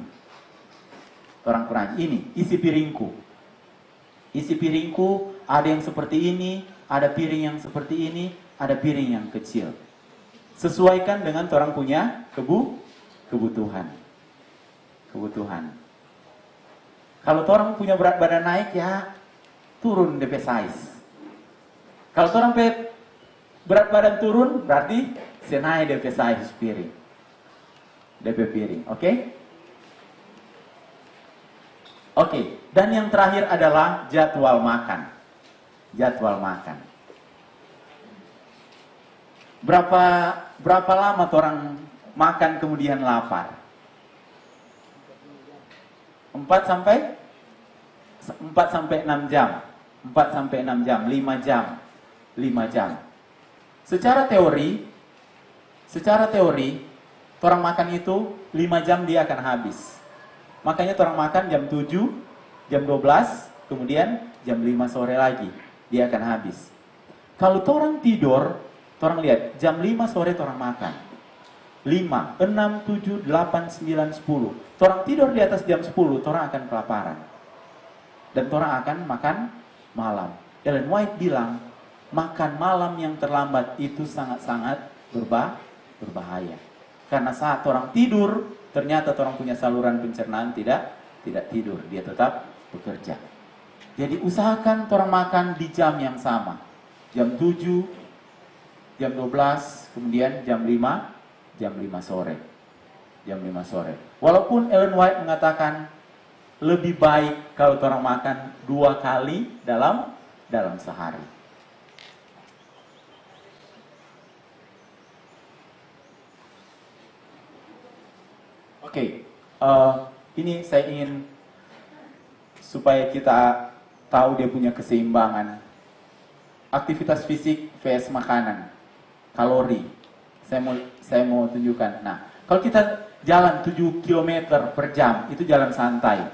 Orang kurangi. Ini isi piringku. Isi piringku ada yang seperti ini, ada piring yang seperti ini, ada piring yang kecil. Sesuaikan dengan orang punya kebutuhan. Kalau orang punya berat badan naik, ya turun DP size. Kalau orang berat badan turun, berarti senai DP size piring. DP piring, oke? Oke, dan yang terakhir adalah jadwal makan. Berapa lama orang makan kemudian lapar? 4 sampai 6 jam. 5 jam. Secara teori, orang makan itu 5 jam dia akan habis. Makanya orang makan jam 7, jam 12, kemudian jam 5 sore lagi dia akan habis. Kalau orang tidur, orang lihat, jam 5 sore orang makan. 5, 6, 7, 8, 9, 10. Orang tidur di atas jam 10, orang akan kelaparan. Dan orang akan makan malam. Ellen White bilang, makan malam yang terlambat itu sangat-sangat berbahaya. Karena saat orang tidur, ternyata orang punya saluran pencernaan tidak tidur. Dia tetap bekerja. Jadi usahakan orang makan di jam yang sama. Jam 7, jam 12, kemudian jam 5 sore. Walaupun Ellen White mengatakan lebih baik kalau orang makan 2 kali dalam sehari. Oke, ini saya ingin supaya kita tahu dia punya keseimbangan. Aktivitas fisik vs makanan, kalori. Saya mau tunjukkan. Nah, kalau kita jalan 7 km per jam, itu jalan santai.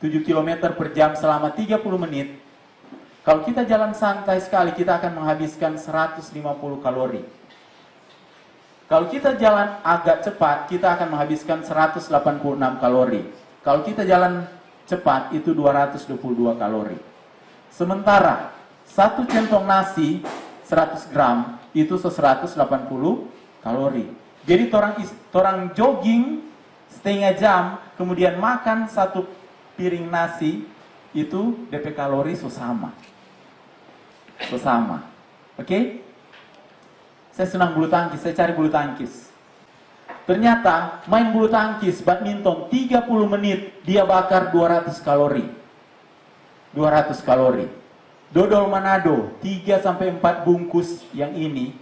7 km per jam selama 30 menit. Kalau kita jalan santai sekali, kita akan menghabiskan 150 kalori. Kalau kita jalan agak cepat, kita akan menghabiskan 186 kalori. Kalau kita jalan cepat, itu 222 kalori. Sementara, 1 centong nasi, 100 gram, itu 180 kalori. Jadi orang jogging setengah jam, kemudian makan 1 piring nasi, itu DP kalori sama. Oke? Saya senang bulu tangkis, saya cari bulu tangkis. Ternyata main bulu tangkis, badminton 30 menit dia bakar 200 kalori. Dodol Manado 3 sampai 4 bungkus yang ini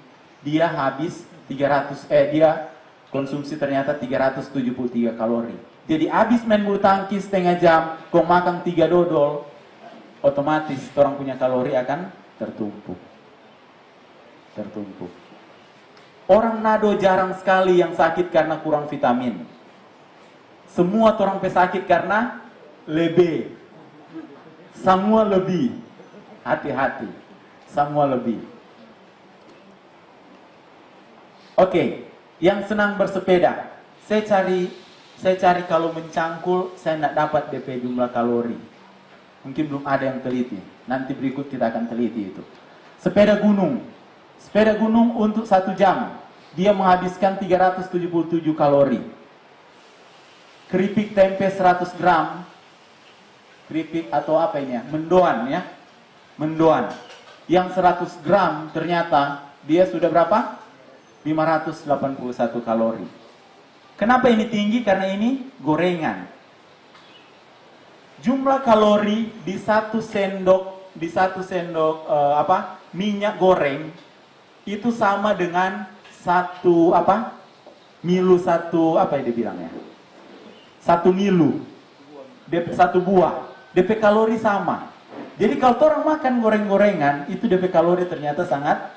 dia habis dia konsumsi ternyata 373 kalori. Jadi habis main bulu tangkis setengah jam, kau makan 3 dodol, otomatis orang punya kalori akan tertumpuk. Orang nado jarang sekali yang sakit karena kurang vitamin. Semua orang pesakit karena lebih. Semua lebih. Hati-hati. Semua lebih. Oke, yang senang bersepeda. Saya cari kalau mencangkul, saya tidak dapat DP jumlah kalori. Mungkin belum ada yang teliti. Nanti berikut kita akan teliti itu. Sepeda gunung. Sepeda gunung untuk 1 jam, dia menghabiskan 377 kalori. Keripik tempe 100 gram. Keripik atau apa ini ya? Mendoan ya. Mendoan. Yang 100 gram ternyata dia sudah berapa? 581 kalori. Kenapa ini tinggi? Karena ini gorengan. Jumlah kalori di satu sendok minyak goreng itu sama dengan satu milu, satu milu, satu buah. DP kalori sama. Jadi kalau orang makan goreng-gorengan itu DP kalori ternyata sangat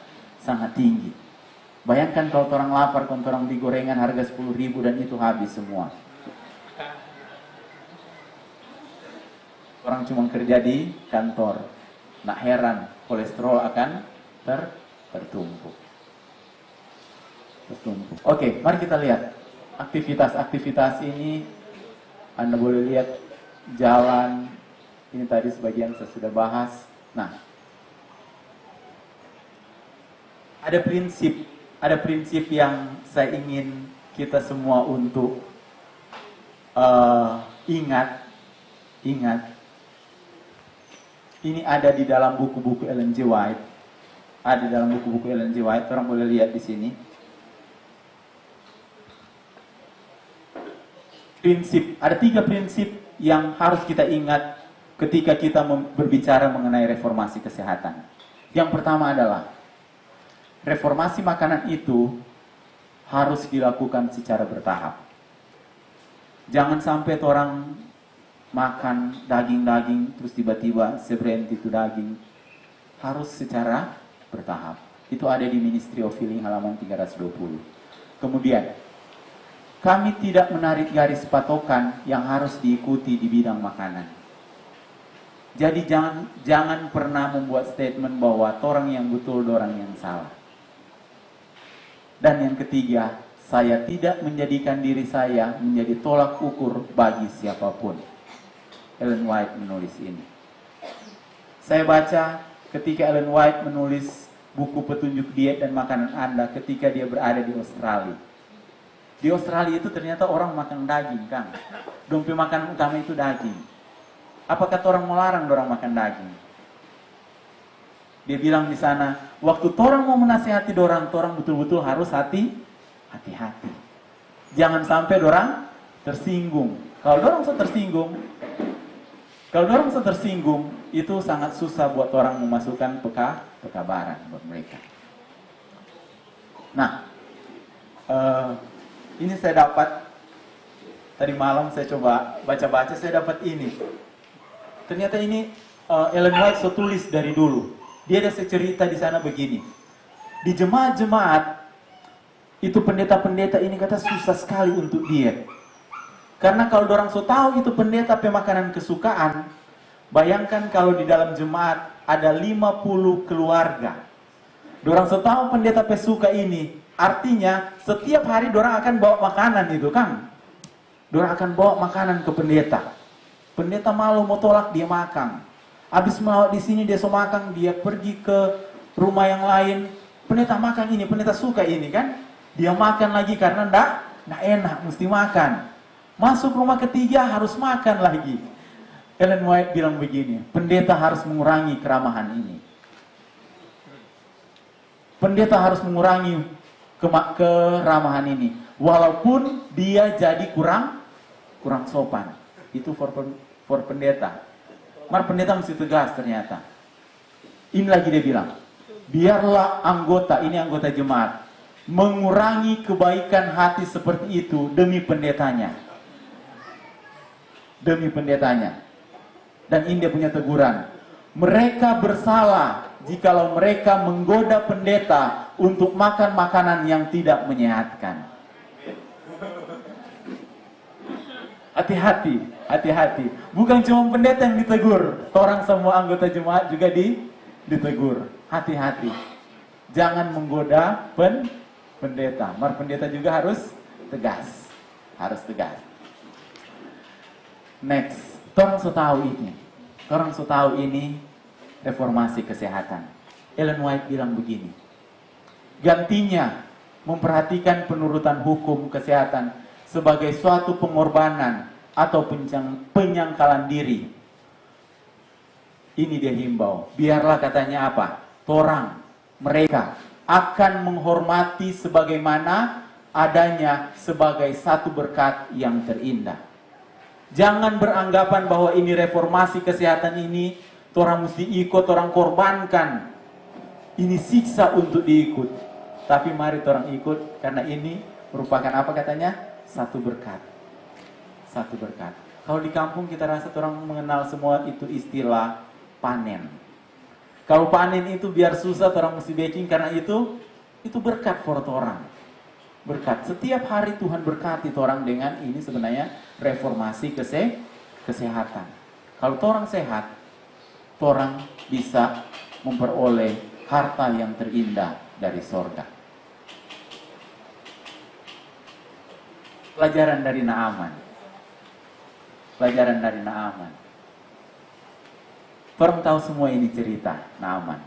tinggi. Bayangkan kalau orang lapar, kalau orang beli gorengan harga 10.000 dan itu habis semua. Orang cuma kerja di kantor, nak heran kolesterol akan tertumpuk. Oke, mari kita lihat aktivitas ini. Anda boleh lihat jalan. Ini tadi sebagian saya sudah bahas. Nah, ada prinsip yang saya ingin kita semua untuk ingat. Ini ada di dalam buku-buku Ellen G. White. Orang boleh lihat di sini. Ada 3 prinsip yang harus kita ingat ketika kita berbicara mengenai reformasi kesehatan. Yang pertama adalah reformasi makanan itu harus dilakukan secara bertahap. Jangan sampai orang makan daging-daging terus tiba-tiba berhenti itu daging. Harus secara bertahap. Itu ada di Ministry of Healing halaman 320. Kemudian, kami tidak menarik garis patokan yang harus diikuti di bidang makanan. Jadi jangan pernah membuat statement bahwa orang yang betul, orang yang salah. Dan yang ketiga, saya tidak menjadikan diri saya menjadi tolak ukur bagi siapapun. Ellen White menulis ini. Saya baca ketika Ellen White menulis buku petunjuk diet dan makanan Anda ketika dia berada di Australia. Di Australia itu ternyata orang makan daging, kan? Dompi makanan utama itu daging. Apakah orang melarang orang makan daging? Dia bilang di sana, waktu orang mau menasihati orang betul-betul harus hati-hati. Jangan sampai orang tersinggung. Kalau orang tersinggung, itu sangat susah buat orang memasukkan pekabaran buat mereka. Nah, ini saya dapat tadi malam saya coba baca-baca, saya dapat ini. Ternyata ini Ellen White tulis dari dulu. Dia ada cerita di sana begini. Di jemaat-jemaat itu pendeta-pendeta ini kata susah sekali untuk diet. Karena kalau orang tahu itu pendeta pemakanan kesukaan, bayangkan kalau di dalam jemaat ada 50 keluarga. Dorang tahu pendeta pesuka ini, artinya setiap hari dorang akan bawa makanan itu, kan? Dorang akan bawa makanan ke pendeta. Pendeta malu mau tolak, dia makan. Habis mau di sini dia makan, dia pergi ke rumah yang lain. Pendeta makan ini, pendeta suka ini, kan? Dia makan lagi karena ndak enak, mesti makan. Masuk rumah ketiga harus makan lagi. Ellen White bilang begini, pendeta harus mengurangi keramahan ini. Pendeta harus mengurangi keramahan ini. Walaupun dia jadi kurang sopan. Itu for pendeta. Mar pendeta mesti tegas ternyata. Ini lagi dia bilang, biarlah anggota jemaat mengurangi kebaikan hati seperti itu demi pendetanya. Dan ini dia punya teguran. Mereka bersalah jikalau mereka menggoda pendeta untuk makan makanan yang tidak menyehatkan. Hati-hati. Bukan cuma pendeta yang ditegur, orang semua anggota jemaat juga ditegur. hati-hati. Jangan menggoda pendeta. Pendeta juga harus tegas. Harus tegas. Next, orang tahu ini reformasi kesehatan. Ellen White bilang begini, gantinya memperhatikan penurutan hukum kesehatan sebagai suatu pengorbanan atau penyangkalan diri. Ini dia himbau, biarlah katanya apa? Mereka akan menghormati sebagaimana adanya sebagai satu berkat yang terindah. Jangan beranggapan bahwa ini reformasi kesehatan ini, orang mesti ikut, orang korbankan. Ini siksa untuk diikut. Tapi mari orang ikut, karena ini merupakan apa katanya? Satu berkat. Satu berkat. Kalau di kampung kita rasa orang mengenal semua itu istilah panen. Kalau panen itu biar susah, orang mesti baking, karena itu berkat for orang. Berkat. Setiap hari Tuhan berkati orang dengan ini sebenarnya reformasi kesehatan. Kalau orang sehat, orang bisa memperoleh harta yang terindah dari sorga. Pelajaran dari Naaman. Pelajaran dari Naaman. Orang tahu semua ini cerita Naaman.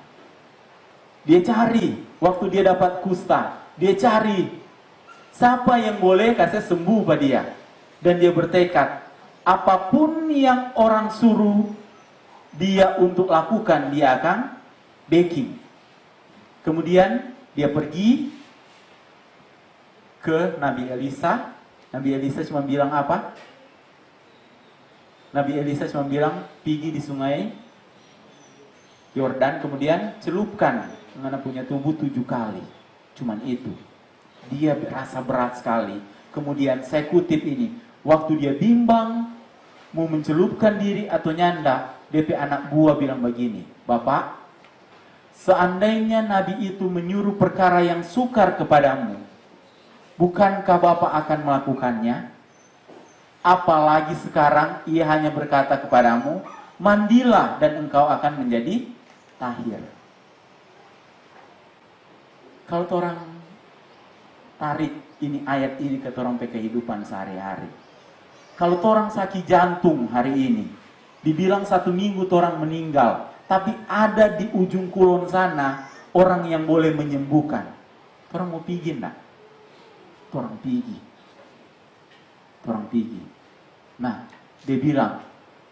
Dia cari, waktu dia dapat kusta, dia cari siapa yang boleh kasih sembuh pada dia. Dan dia bertekad, apapun yang orang suruh dia untuk lakukan, dia akan baking. Kemudian dia pergi ke Nabi Elisa. Nabi Elisa cuma bilang apa? Nabi Elisa cuma bilang, pergi di sungai Yordan, kemudian celupkan mengenai punya tubuh 7 kali. Cuman itu. Dia berasa berat sekali. Kemudian saya kutip ini, waktu dia bimbang mau mencelupkan diri atau nyanda, DP anak buah bilang begini, Bapak, seandainya Nabi itu menyuruh perkara yang sukar kepadamu, bukankah Bapak akan melakukannya? Apalagi sekarang ia hanya berkata kepadamu, mandilah dan engkau akan menjadi tahir. Kalau orang tarik ini ayat ini ke orang kehidupan sehari-hari. Kalau orang sakit jantung hari ini, dibilang 1 minggu orang meninggal, tapi ada di ujung kulon sana orang yang boleh menyembuhkan. Orang mau pergi enggak? Orang pergi. Orang pergi. Nah, dia bilang,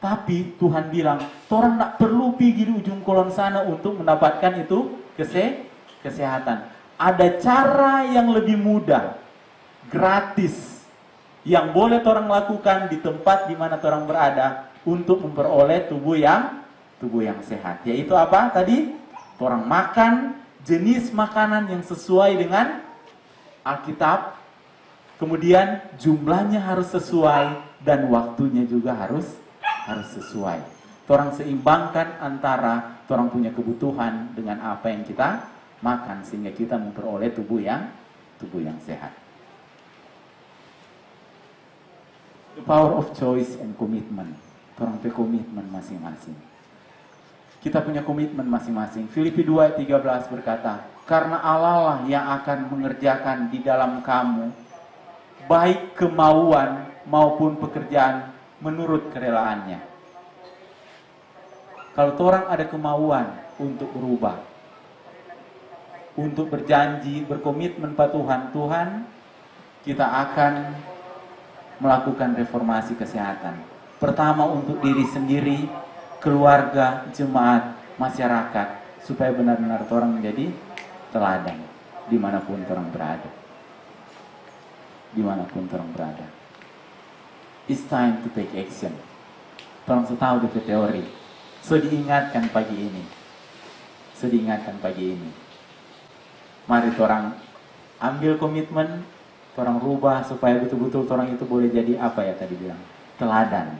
tapi Tuhan bilang, orang enggak perlu pergi di ujung kulon sana untuk mendapatkan itu kesehatan. Ada cara yang lebih mudah, gratis, yang boleh orang lakukan di tempat di mana orang berada untuk memperoleh tubuh yang sehat. Yaitu apa tadi? Orang makan jenis makanan yang sesuai dengan Alkitab, kemudian jumlahnya harus sesuai dan waktunya juga harus sesuai. Orang seimbangkan antara orang punya kebutuhan dengan apa yang kita makan sehingga kita memperoleh tubuh yang sehat. The power of choice and commitment. Orang punya komitmen masing-masing. Kita punya komitmen masing-masing. Filipi 2 ayat 13 berkata, karena Allah lah yang akan mengerjakan di dalam kamu baik kemauan maupun pekerjaan menurut kerelaannya. Kalau orang ada kemauan untuk berubah, untuk berjanji, berkomitmen pada Tuhan, kita akan melakukan reformasi kesehatan. Pertama untuk diri sendiri, keluarga, jemaat, masyarakat, supaya benar-benar orang menjadi teladan dimanapun orang berada. Dimanapun orang berada. It's time to take action. Orang tahu dari teori. So diingatkan pagi ini. Mari orang ambil komitmen, orang rubah supaya betul-betul orang itu boleh jadi apa ya tadi bilang? Teladan.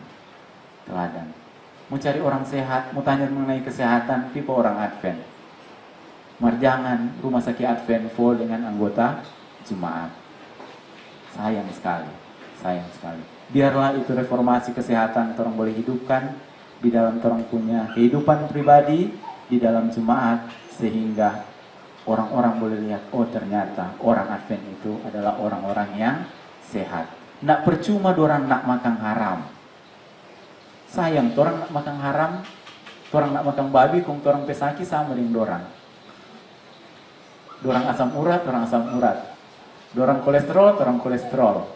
Mau cari orang sehat, mau tanya mengenai kesehatan, tipe orang Advent. Mari jangan rumah sakit Advent full dengan anggota jemaat. Sayang sekali. Biarlah itu reformasi kesehatan orang boleh hidupkan di dalam orang punya kehidupan pribadi, di dalam jemaat sehingga orang-orang boleh lihat, oh ternyata orang Advent itu adalah orang-orang yang sehat. Nak percuma dorang nak makan haram. Sayang, dorang nak makan haram, dorang nak makan babi, kong dorang pesaki sama dengan dorang. Dorang asam urat, dorang asam urat. Dorang kolesterol, dorang kolesterol.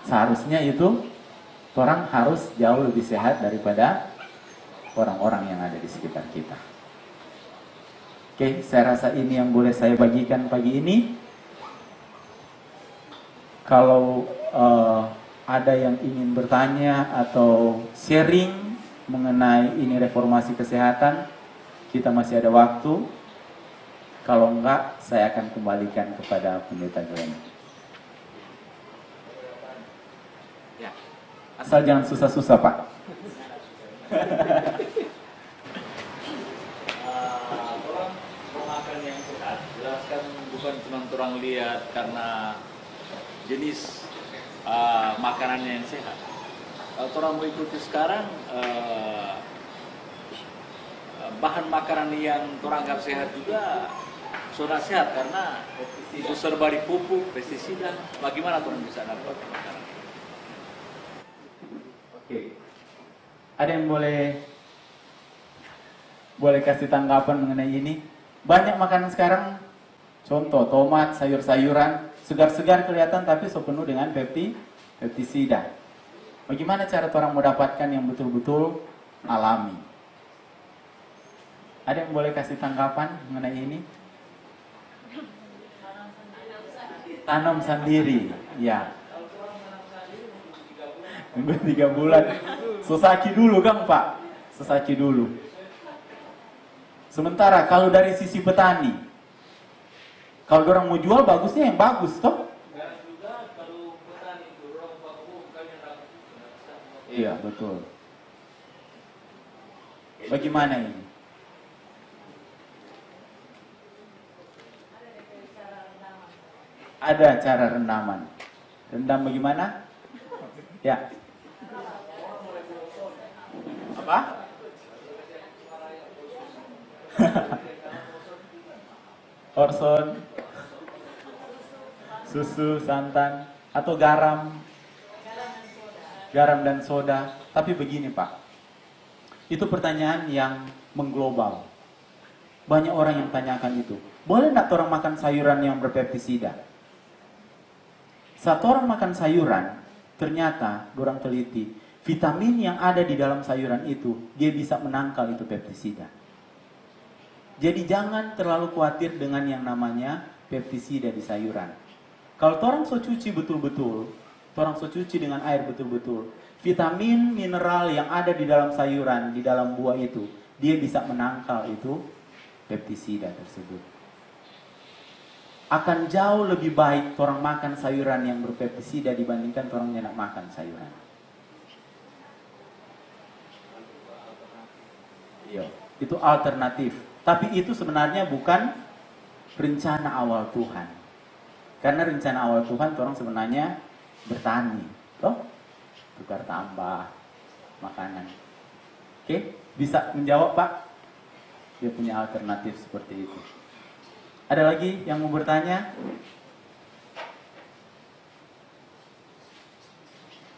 Seharusnya itu orang harus jauh lebih sehat daripada orang-orang yang ada di sekitar kita. Oke, saya rasa ini yang boleh saya bagikan pagi ini. Kalau ada yang ingin bertanya atau sharing mengenai ini reformasi kesehatan, kita masih ada waktu. Kalau enggak, saya akan kembalikan kepada Pendeta Glenn. Ya. Asal jangan susah-susah, Pak. Orang mau makan yang sehat, jelaskan bukan cuma orang lihat karena jenis makanannya yang sehat. Kalau orang mau ikuti sekarang, bahan makanan yang orang anggap sehat juga sudah sehat karena itu serba dipupuk, pestisida. Bagaimana orang bisa dapat makanan? Oke. Ada yang boleh kasih tanggapan mengenai ini? Banyak makanan sekarang, contoh tomat, sayur-sayuran, segar-segar kelihatan tapi penuh dengan pestisida. Bagaimana cara orang mendapatkan yang betul-betul alami? Ada yang boleh kasih tanggapan mengenai ini? Tanam sendiri, ya. Tunggu 3 bulan. Sesaki dulu kan Pak? Sesaki dulu. Sementara kalau dari sisi petani, kalau orang mau jual bagusnya yang bagus toh? Iya betul. Bagaimana ini? Ada cara rendaman. Rendam bagaimana? Ya. Apa? Orson, susu, santan, atau garam dan soda. Tapi begini Pak, itu pertanyaan yang mengglobal. Banyak orang yang tanyakan itu. Boleh nggak orang makan sayuran yang berpestisida? Saat orang makan sayuran, ternyata orang teliti, vitamin yang ada di dalam sayuran itu, dia bisa menangkal itu pestisida. Jadi jangan terlalu khawatir dengan yang namanya pestisida di sayuran. Kalau orang so cuci betul-betul, orang so cuci dengan air betul-betul, vitamin, mineral yang ada di dalam sayuran, di dalam buah itu, dia bisa menangkal itu pestisida tersebut. Akan jauh lebih baik orang makan sayuran yang berpestisida dibandingkan orang yang nak makan sayuran. Iya, itu alternatif. Tapi itu sebenarnya bukan rencana awal Tuhan. Karena rencana awal Tuhan orang sebenarnya bertani, toh tukar tambah makanan. Oke, bisa menjawab Pak? Dia punya alternatif seperti itu. Ada lagi yang mau bertanya?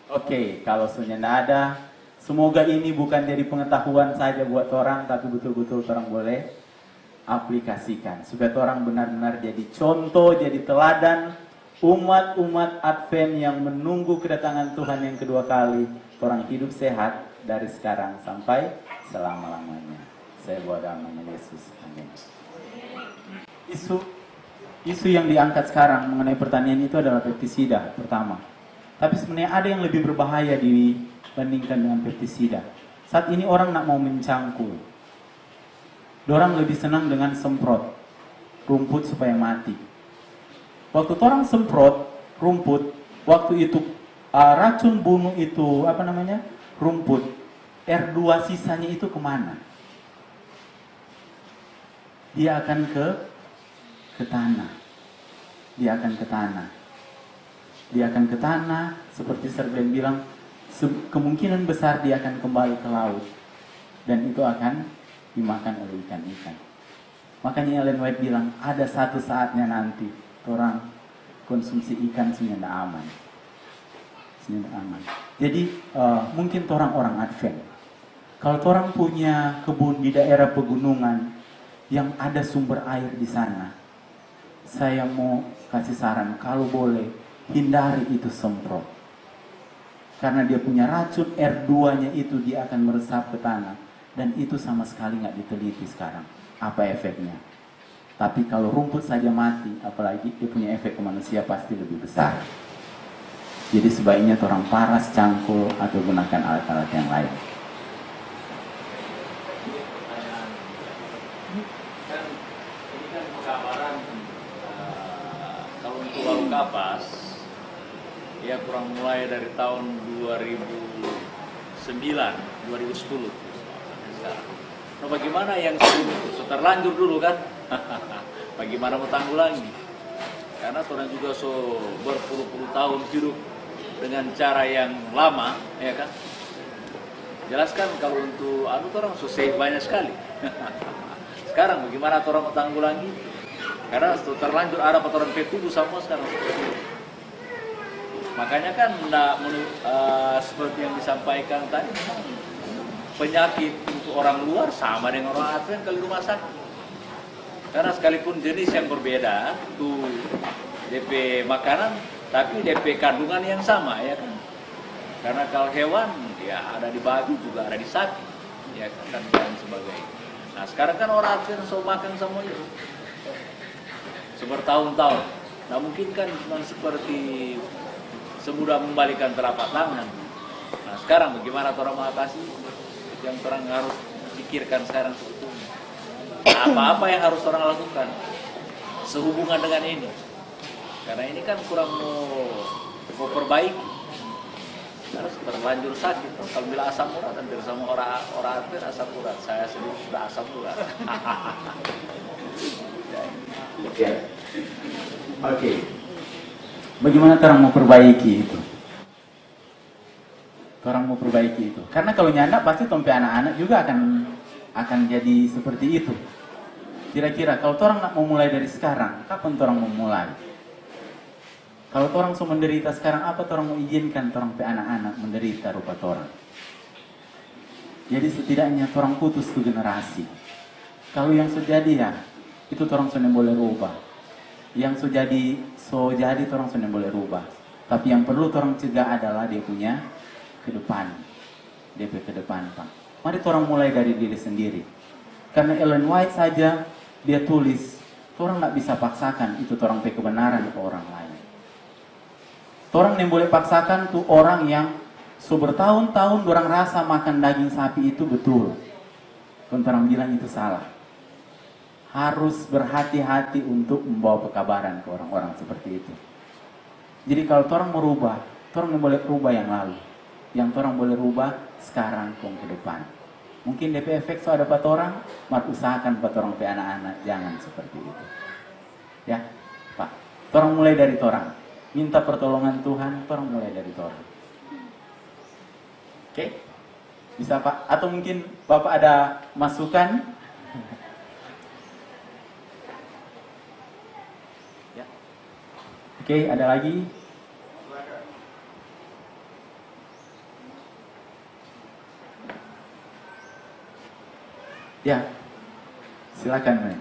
Oke, kalau sudah tidak ada, semoga ini bukan jadi pengetahuan saja buat orang, tapi betul-betul orang boleh aplikasikan. Supaya orang benar-benar jadi contoh, jadi teladan umat-umat Advent yang menunggu kedatangan Tuhan yang kedua kali. Orang hidup sehat dari sekarang sampai selama-lamanya. Saya berdoa namanya Yesus. Amin. Isu yang diangkat sekarang mengenai pertanian itu adalah pestisida pertama. Tapi sebenarnya ada yang lebih berbahaya dibandingkan dengan pestisida. Saat ini orang nak mau mencangkul. Orang lebih senang dengan semprot rumput supaya mati. Waktu orang semprot rumput, waktu itu racun bunuh itu rumput, R2 sisanya itu kemana? Dia akan ke tanah. Dia akan ke tanah, seperti Serglen bilang, kemungkinan besar dia akan kembali ke laut. Dan itu akan dimakan oleh ikan-ikan. Makanya Ellen White bilang, ada satu saatnya nanti orang konsumsi ikan sebenarnya aman. Sebenarnya aman. Jadi mungkin orang Advent, kalau orang punya kebun di daerah pegunungan yang ada sumber air di sana, saya mau kasih saran, kalau boleh hindari itu semprot. Karena dia punya racun, R2-nya itu dia akan meresap ke tanah. Dan itu sama sekali nggak diteliti sekarang apa efeknya. Tapi kalau rumput saja mati, apalagi dia punya efek ke manusia pasti lebih besar. Jadi sebaiknya orang paras, cangkul, atau gunakan alat-alat yang lain. Kan ini kan penggambaran kalau untuk warung kapas, ya kurang mulai dari tahun 2009, 2010. Nah, bagaimana yang sebelum itu? Terlanjur dulu kan? Bagaimana mau tanggulangi? Karena orang juga berpuluh-puluh tahun hidup dengan cara yang lama, ya kan? Jelaskan kalau untuk orang save banyak sekali. Sekarang bagaimana orang mau tanggulangi? Karena terlanjur ada kotoran petubuh semua sekarang. Makanya kan seperti yang disampaikan tadi, penyakit untuk orang luar sama dengan orang Advent kalau di rumah sakit. Karena sekalipun jenis yang berbeda, tuh DP makanan, tapi DP kandungan yang sama, ya kan? Karena kalau hewan, ya ada di babi juga ada di sapi, ya kan, dan sebagainya. Nah sekarang kan orang Advent makan semua itu sebertahun-tahun. Nah mungkin kan cuma seperti semudah membalikan telapak tangan. Nah sekarang bagaimana orang mengatasi yang orang harus pikirkan sekarang sebetulnya? Apa-apa yang harus orang lakukan sehubungan dengan ini? Karena ini kan kurang mau perbaiki. Harus terlanjur sakit. Kalau bila asam urat, hampir sama orang Advent asam urat. Saya sendiri sudah asam urat. Oke. Bagaimana orang mau perbaiki itu? Orang mau perbaiki itu. Karena kalau nyanda pasti tompe anak-anak juga akan jadi seperti itu. Kira-kira kalau orang nak mau mulai dari sekarang, kapan orang mau mulai? Kalau orang so menderita sekarang, apa orang mau izinkan orang pe anak-anak menderita rupa orang? Jadi setidaknya orang putus ke generasi. Kalau yang sudah jadi ya, itu orang sudah boleh rubah. Yang sudah jadi orang sudah boleh rubah. Tapi yang perlu orang cegah adalah dia punya ke depan. DP ke depan, Pak. Mari orang mulai dari diri sendiri. Karena Ellen White saja dia tulis, orang nggak bisa paksakan itu orang pe kebenaran ke orang lain. Orang yang boleh paksakan tuh orang yang bertahun-tahun orang rasa makan daging sapi itu betul. Orang bilang itu salah. Harus berhati-hati untuk membawa pekabaran ke orang-orang seperti itu. Jadi kalau orang merubah, orang yang boleh rubah yang lalu. Yang orang boleh rubah sekarang ke depan. Mungkin DP efek so ada pat orang, mari usahakan pat orang pe anak-anak jangan seperti itu. Ya, Pak. Orang mulai dari orang. Minta pertolongan Tuhan, orang mulai dari orang. Oke? Bisa Pak? Atau mungkin Bapak ada masukan? Ya. Oke, ada lagi? Ya, silakan, men.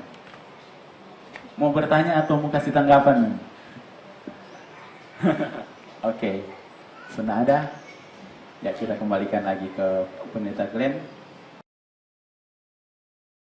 Mau bertanya atau mau kasih tanggapan, men? Oke, sudah ada. Ya kita kembalikan lagi ke Pendeta Glenn.